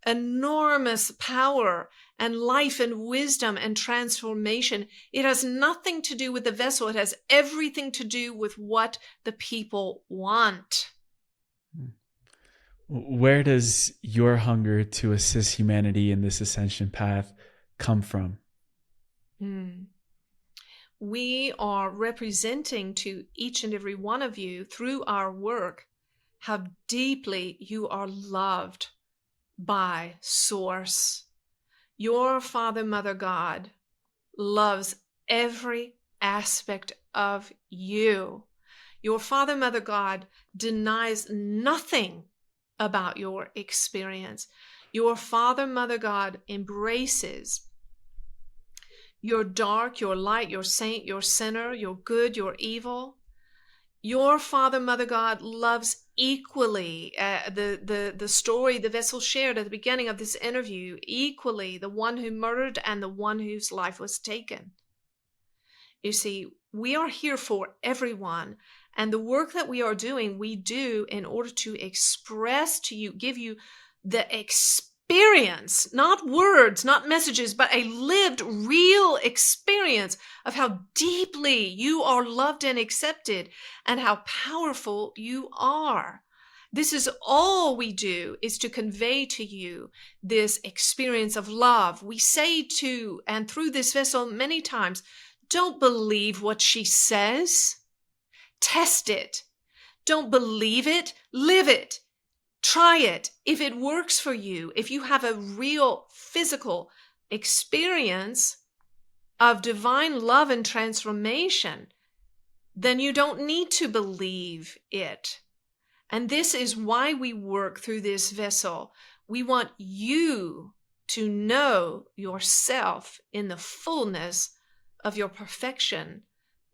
enormous power and life and wisdom and transformation. It has nothing to do with the vessel. It has everything to do with what the people want. Where does your hunger to assist humanity in this ascension path come from? We are representing to each and every one of you through our work how deeply you are loved by Source. Your Father, Mother, God loves every aspect of you. Your Father, Mother, God denies nothing about your experience. Your Father, Mother, God embraces your dark, your light, your saint, your sinner, your good, your evil. Your Father, Mother, God loves equally the story the vessel shared at the beginning of this interview, equally the one who murdered and the one whose life was taken. You see, we are here for everyone, and the work that we are doing, we do in order to express to you, give you the experience, not words, not messages, but a lived, real experience of how deeply you are loved and accepted and how powerful you are. This is all we do, is to convey to you this experience of love. We say to and through this vessel many times, don't believe what she says. Test it. Don't believe it. Live it. Try it. If it works for you, if you have a real physical experience of divine love and transformation, then you don't need to believe it. And this is why we work through this vessel. We want you to know yourself in the fullness of your perfection,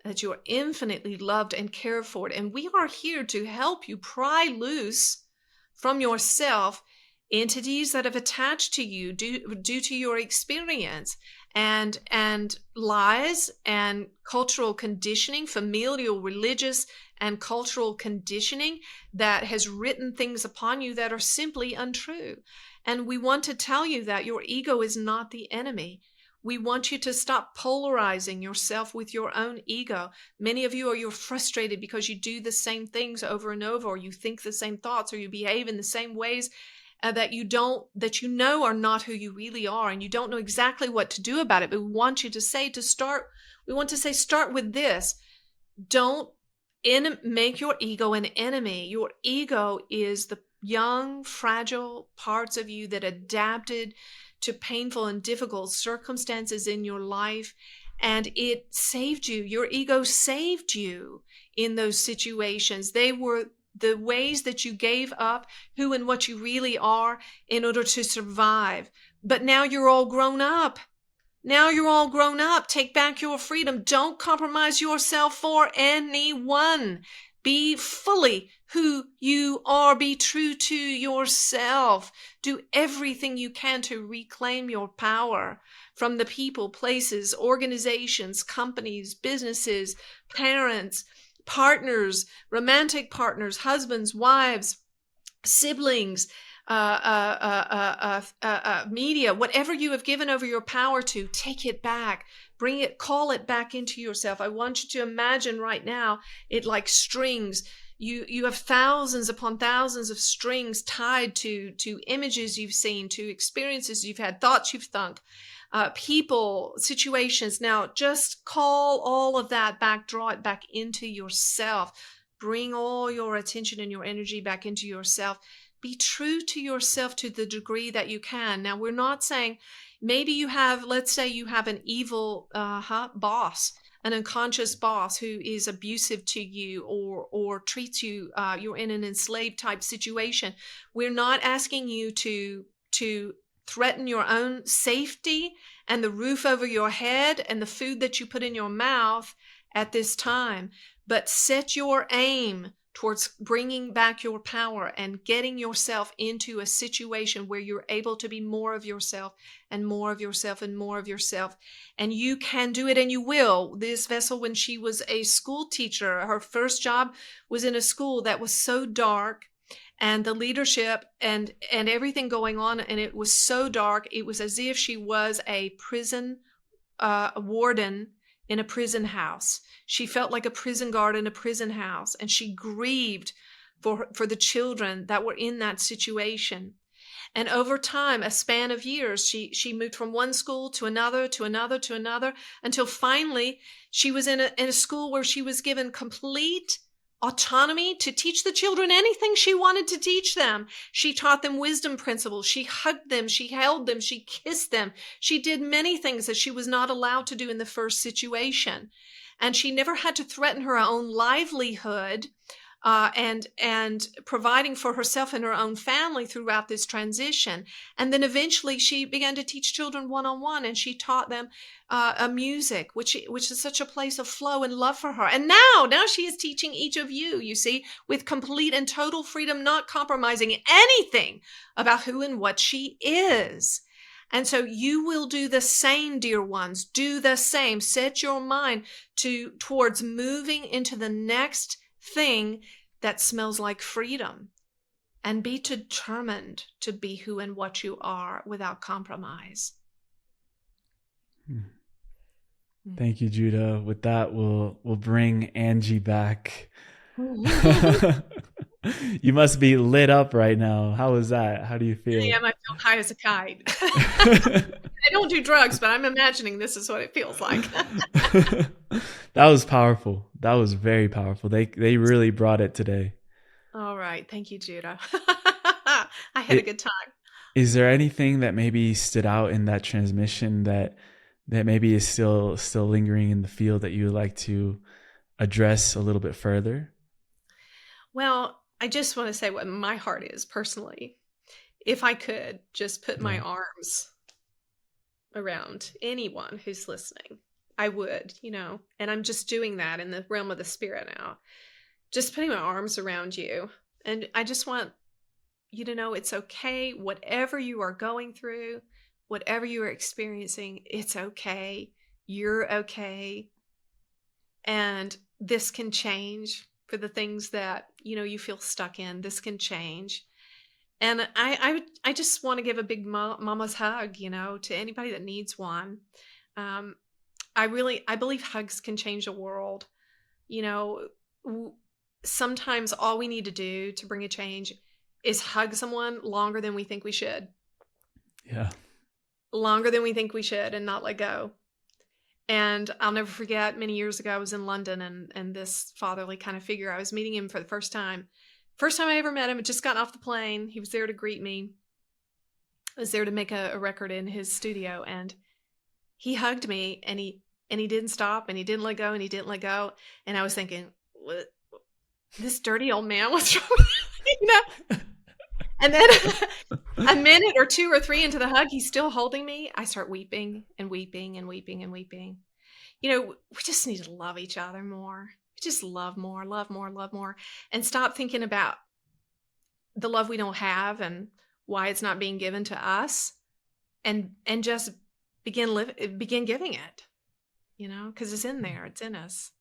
that you are infinitely loved and cared for. And we are here to help you pry loose from yourself entities that have attached to you due to your experience, and lies and cultural conditioning, familial, religious, and cultural conditioning that has written things upon you that are simply untrue. And we want to tell you that your ego is not the enemy. We want you to stop polarizing yourself with your own ego. Many of you you're frustrated because you do the same things over and over, or you think the same thoughts, or you behave in the same ways that you know are not who you really are, and you don't know exactly what to do about it. But we want you to start with this. Don't make your ego an enemy. Your ego is the young, fragile parts of you that adapted to painful and difficult circumstances in your life, and it saved you. Your ego saved you in those situations. They were the ways that you gave up who and what you really are in order to survive. But now you're all grown up. Take back your freedom. Don't compromise yourself for anyone. Be fully who you are. Be true to yourself. Do everything you can to reclaim your power from the people, places, organizations, companies, businesses, parents, partners, romantic partners, husbands, wives, siblings, media, whatever you have given over your power to, take it back, call it back into yourself. I want you to imagine right now it like strings. You have thousands upon thousands of strings tied to images you've seen, to experiences you've had, thoughts you've thunk, people, situations. Now just call all of that back, draw it back into yourself. Bring all your attention and your energy back into yourself. Be true to yourself to the degree that you can. Now, we're not saying, maybe let's say you have an evil boss, an unconscious boss who is abusive to you or treats you, you're in an enslaved type situation. We're not asking you to threaten your own safety and the roof over your head and the food that you put in your mouth at this time, but set your aim towards bringing back your power and getting yourself into a situation where you're able to be more of yourself and more of yourself and more of yourself. And you can do it, and you will. This vessel, when she was a school teacher, her first job was in a school that was so dark, and the leadership and everything going on, and it was so dark. It was as if she was a prison warden in a prison house. She felt like a prison guard in a prison house, and she grieved for the children that were in that situation. And over time, a span of years, she moved from one school to another, until finally she was in a school where she was given complete autonomy to teach the children anything she wanted to teach them. She taught them wisdom principles. She hugged them. She held them. She kissed them. She did many things that she was not allowed to do in the first situation. And she never had to threaten her own livelihood and providing for herself and her own family throughout this transition. And then eventually she began to teach children one-on-one, and she taught them music, which is such a place of flow and love for her. And now she is teaching each of you, you see, with complete and total freedom, not compromising anything about who and what she is. And so you will do the same, dear ones. Do the same. Set your mind towards moving into the next thing that smells like freedom, and be determined to be who and what you are without compromise. Thank you, Judah. With that, we'll bring Anjie back. You must be lit up right now. How is that? How do you feel? I feel high as a kite. I don't do drugs, but I'm imagining this is what it feels like. That was powerful. That was very powerful. They really brought it today. All right. Thank you, Judah. I had a good time. Is there anything that maybe stood out in that transmission that maybe is still lingering in the field that you would like to address a little bit further? Well, I just want to say what my heart is personally. If I could just put my arms around anyone who's listening, I would, and I'm just doing that in the realm of the spirit now. Just putting my arms around you. And I just want you to know it's okay. Whatever you are going through, whatever you are experiencing, it's okay. You're okay. And this can change for the things that, you feel stuck in. This can change. And I just want to give a big mama's hug, to anybody that needs one. Um, I believe hugs can change the world. You know, sometimes all we need to do to bring a change is hug someone longer than we think we should. Yeah. Longer than we think we should, and not let go. And I'll never forget, many years ago, I was in London, and this fatherly kind of figure, I was meeting him for the first time. First time I ever met him, had just gotten off the plane. He was there to greet me. I was there to make a record in his studio, and he hugged me, and he didn't stop, and he didn't let go, and he didn't let go. And I was thinking, what? This dirty old man, what's wrong with him? And then a minute or two or three into the hug, he's still holding me. I start weeping and weeping and weeping and weeping. We just need to love each other more. Just love more, love more, love more, and stop thinking about the love we don't have and why it's not being given to us, and just begin giving it, because it's in there. It's in us.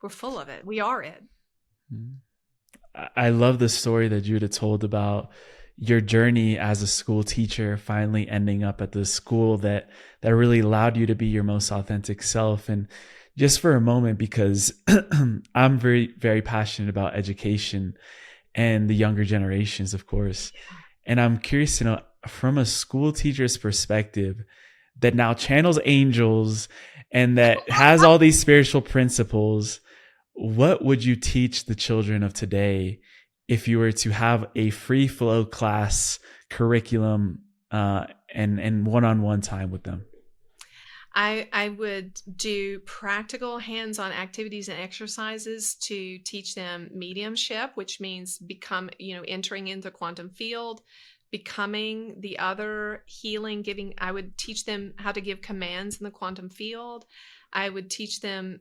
We're full of it. We are it. I love the story that Judah told about your journey as a school teacher, finally ending up at the school that really allowed you to be your most authentic self. And just for a moment, because I'm very, very passionate about education and the younger generations, of course. And I'm curious to know, from a school teacher's perspective that now channels angels and that has all these spiritual principles, what would you teach the children of today if you were to have a free flow class curriculum and one-on-one time with them? I would do practical hands-on activities and exercises to teach them mediumship, which means entering into the quantum field, becoming the other, healing, giving. I would teach them how to give commands in the quantum field. I would teach them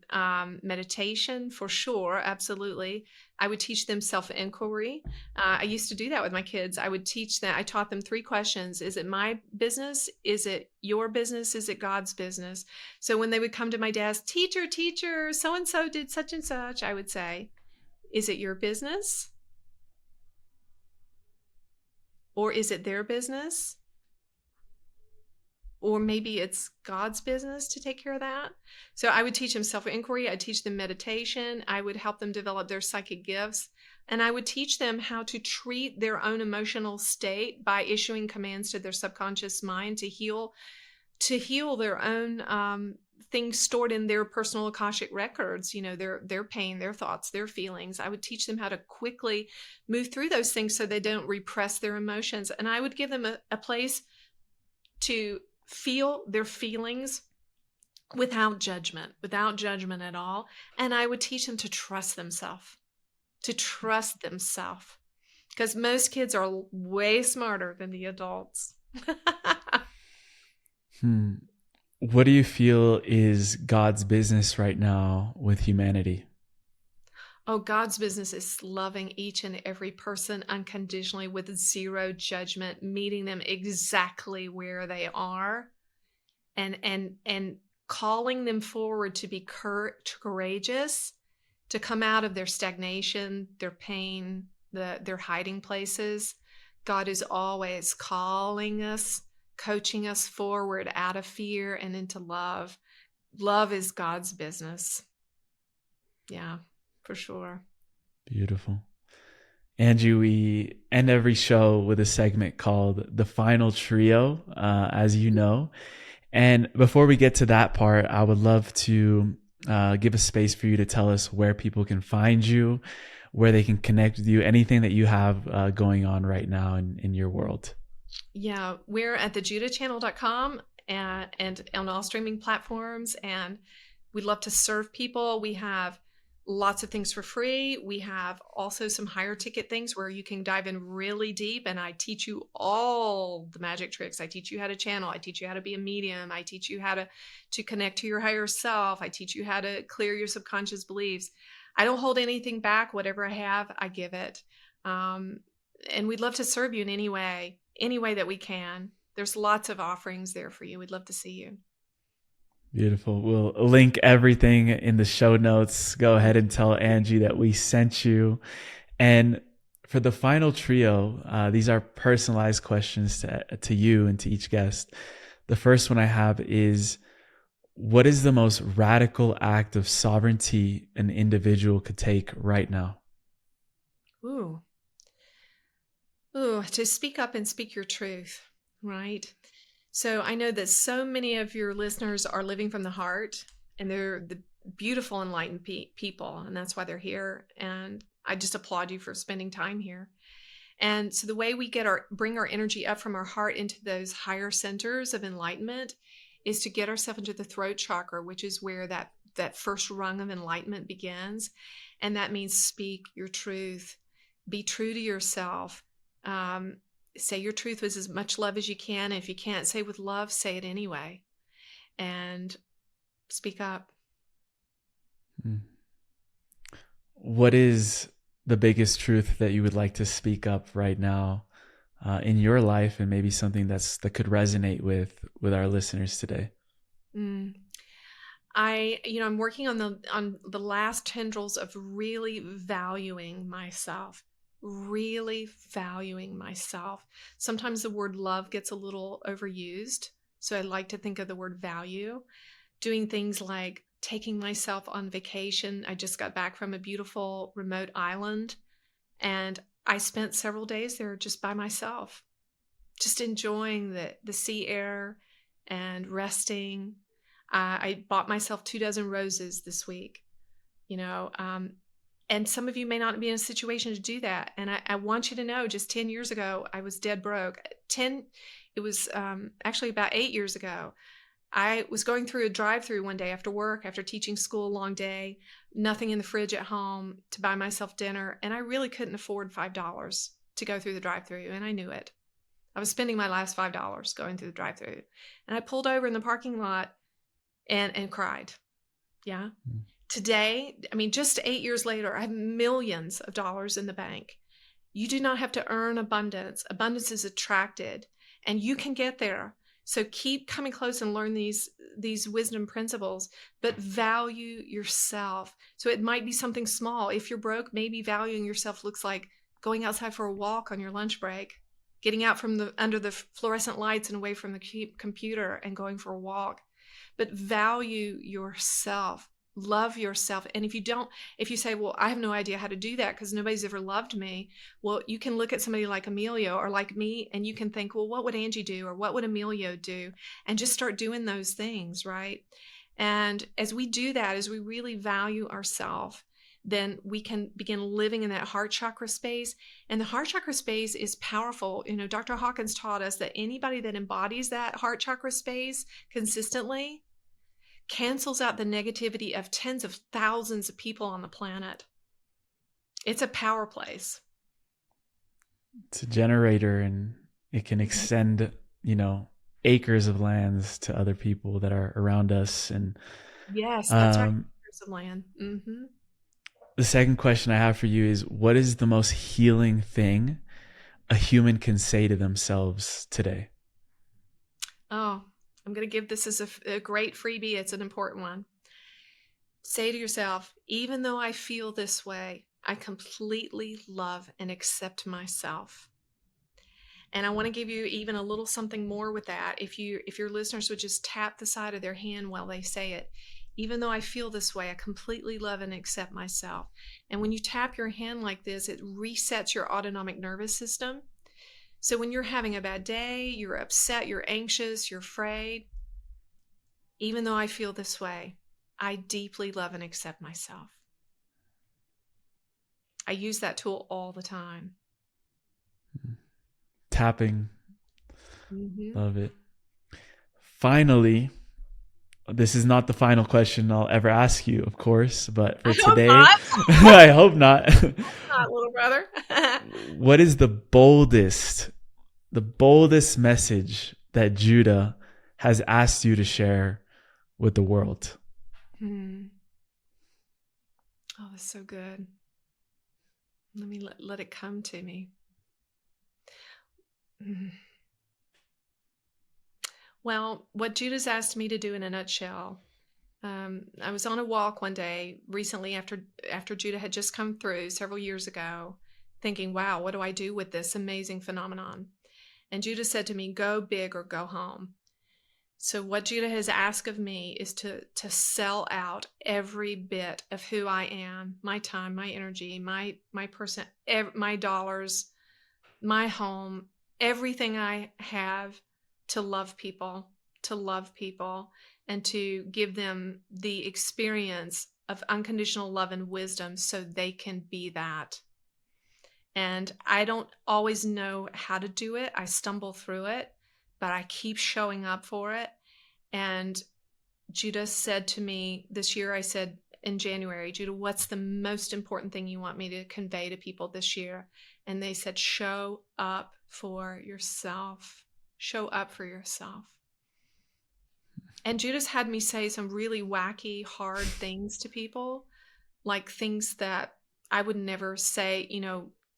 meditation, for sure, absolutely. I would teach them self-inquiry. I used to do that with my kids. I taught them 3 questions. Is it my business? Is it your business? Is it God's business? So when they would come to my desk, teacher, so-and-so did such and such, I would say, is it your business? Or is it their business? Or maybe it's God's business to take care of that. So I would teach them self-inquiry. I'd teach them meditation. I would help them develop their psychic gifts. And I would teach them how to treat their own emotional state by issuing commands to their subconscious mind to heal their own things stored in their personal Akashic records, their pain, their thoughts, their feelings. I would teach them how to quickly move through those things so they don't repress their emotions. And I would give them a place to feel their feelings without judgment at all. And I would teach them to trust themselves, because most kids are way smarter than the adults. What do you feel is God's business right now with humanity? Oh, God's business is loving each and every person unconditionally with zero judgment, meeting them exactly where they are, and calling them forward to be courageous, to come out of their stagnation, their pain, their hiding places. God is always calling us, coaching us forward out of fear and into love. Love is God's business. Yeah. For sure. Beautiful. Angie, we end every show with a segment called The Final Trio, as you know. And before we get to that part, I would love to give a space for you to tell us where people can find you, where they can connect with you, anything that you have going on right now in your world. Yeah, we're at thejudahchannel.com and on all streaming platforms. And we'd love to serve people. We have lots of things for free. We have also some higher ticket things where you can dive in really deep, and I teach you all the magic tricks. I teach you how to channel. I teach you how to be a medium. I teach you how to connect to your higher self. I teach you how to clear your subconscious beliefs. I don't hold anything back. Whatever I have, I give it. And we'd love to serve you in any way that we can. There's lots of offerings there for you. We'd love to see you. Beautiful. We'll link everything in the show notes. Go ahead and tell Anjie that we sent you. And for the final trio, these are personalized questions to you and to each guest. The first one I have is, what is the most radical act of sovereignty an individual could take right now? Ooh, to speak up and speak your truth, right? So I know that so many of your listeners are living from the heart, and they're the beautiful, enlightened people, and that's why they're here. And I just applaud you for spending time here. And so the way we bring our energy up from our heart into those higher centers of enlightenment is to get ourselves into the throat chakra, which is where that first rung of enlightenment begins. And that means speak your truth, be true to yourself. Say your truth with as much love as you can. If you can't say with love, say it anyway. And speak up. What is the biggest truth that you would like to speak up right now in your life, and maybe something that could resonate with our listeners today? I'm working on the last tendrils of really valuing myself. Sometimes the word love gets a little overused, so I like to think of the word value. Doing things like taking myself on vacation. I just got back from a beautiful remote island, and I spent several days there just by myself, just enjoying the sea air and resting. I bought myself 24 roses this week, and some of you may not be in a situation to do that. And I want you to know, just 10 years ago, I was dead broke. It was actually about 8 years ago. I was going through a drive-through one day after work, after teaching school, a long day, nothing in the fridge at home to buy myself dinner. And I really couldn't afford $5 to go through the drive-through. And I knew it. I was spending my last $5 going through the drive-through. And I pulled over in the parking lot and cried. Yeah. Today, just 8 years later, I have millions of dollars in the bank. You do not have to earn abundance. Abundance is attracted, and you can get there. So keep coming close and learn these wisdom principles, but value yourself. So it might be something small. If you're broke, maybe valuing yourself looks like going outside for a walk on your lunch break, getting out from under the fluorescent lights and away from the computer and going for a walk. But value yourself. Love yourself. And if you say, well, I have no idea how to do that because nobody's ever loved me. Well, you can look at somebody like Emilio or like me, and you can think, well, what would Anjie do? Or what would Emilio do? And just start doing those things, right? And as we do that, as we really value ourselves, then we can begin living in that heart chakra space. And the heart chakra space is powerful. Dr. Hawkins taught us that anybody that embodies that heart chakra space consistently cancels out the negativity of tens of thousands of people on the planet. It's a power place. It's a generator, and it can extend, acres of lands to other people that are around us. And yes, that's right. Acres of land. Mm-hmm. The second question I have for you is, what is the most healing thing a human can say to themselves today? Oh, I'm going to give this as a great freebie. It's an important one. Say to yourself, even though I feel this way, I completely love and accept myself. And I want to give you even a little something more with that. If your listeners would just tap the side of their hand while they say it, even though I feel this way, I completely love and accept myself. And when you tap your hand like this, it resets your autonomic nervous system. So when you're having a bad day, you're upset, you're anxious, you're afraid, even though I feel this way, I deeply love and accept myself. I use that tool all the time. Tapping. Mm-hmm. Love it. Finally, this is not the final question I'll ever ask you, of course, but for today, I hope not. Not, little brother. What is the boldest message that Judah has asked you to share with the world? Oh, that's so good. Let me let it come to me. Well, what Judah's asked me to do in a nutshell. I was on a walk one day recently after Judah had just come through several years ago, thinking, wow, what do I do with this amazing phenomenon? And Judah said to me, go big or go home. So what Judah has asked of me is to sell out every bit of who I am, my time, my energy, my person, my dollars, my home, everything I have, to love people, and to give them the experience of unconditional love and wisdom so they can be that. And I don't always know how to do it. I stumble through it, but I keep showing up for it. And Judah said to me this year, I said in January, Judah, what's the most important thing you want me to convey to people this year? And they said, show up for yourself. Show up for yourself. And Judah's had me say some really wacky, hard things to people, like things that I would never say,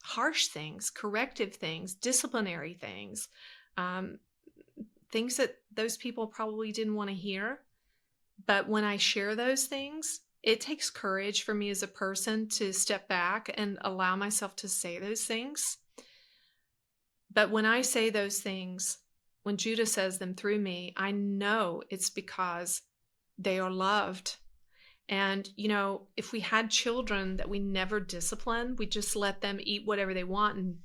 harsh things, corrective things, disciplinary things, things that those people probably didn't want to hear. But when I share those things, it takes courage for me as a person to step back and allow myself to say those things. But when I say those things, when Judah says them through me, I know it's because they are loved. And, if we had children that we never discipline, we just let them eat whatever they want and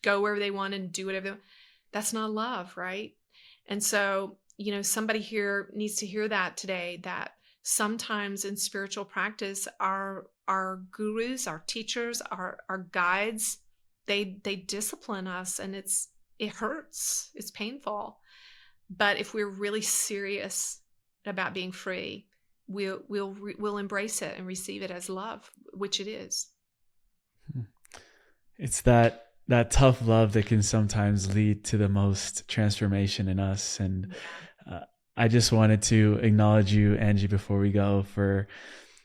go wherever they want and do whatever they want. That's not love, right? And so, somebody here needs to hear that today, that sometimes in spiritual practice, our gurus, our teachers, our guides, they discipline us, and it hurts. It's painful. But if we're really serious about being free, we'll embrace it and receive it as love, which it is. It's that tough love that can sometimes lead to the most transformation in us. And I just wanted to acknowledge you, Angie, before we go, for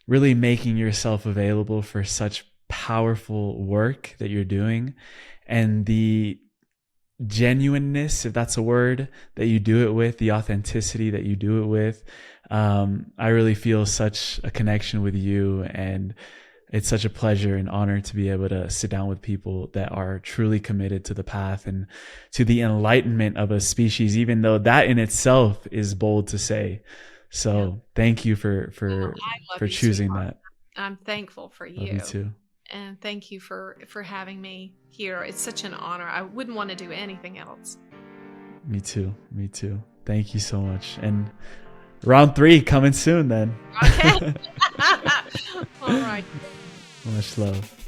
really making yourself available for such powerful work that you're doing, and the genuineness, if that's a word, that you do it with, the authenticity that you do it with. I really feel such a connection with you, and it's such a pleasure and honor to be able to sit down with people that are truly committed to the path and to the enlightenment of a species, even though that in itself is bold to say. So thank you for choosing that. I'm thankful for you. Love you too. And thank you for having me here. It's such an honor. I wouldn't want to do anything else. Me too. Thank you so much. And round 3 coming soon then. Okay. All right. Much love.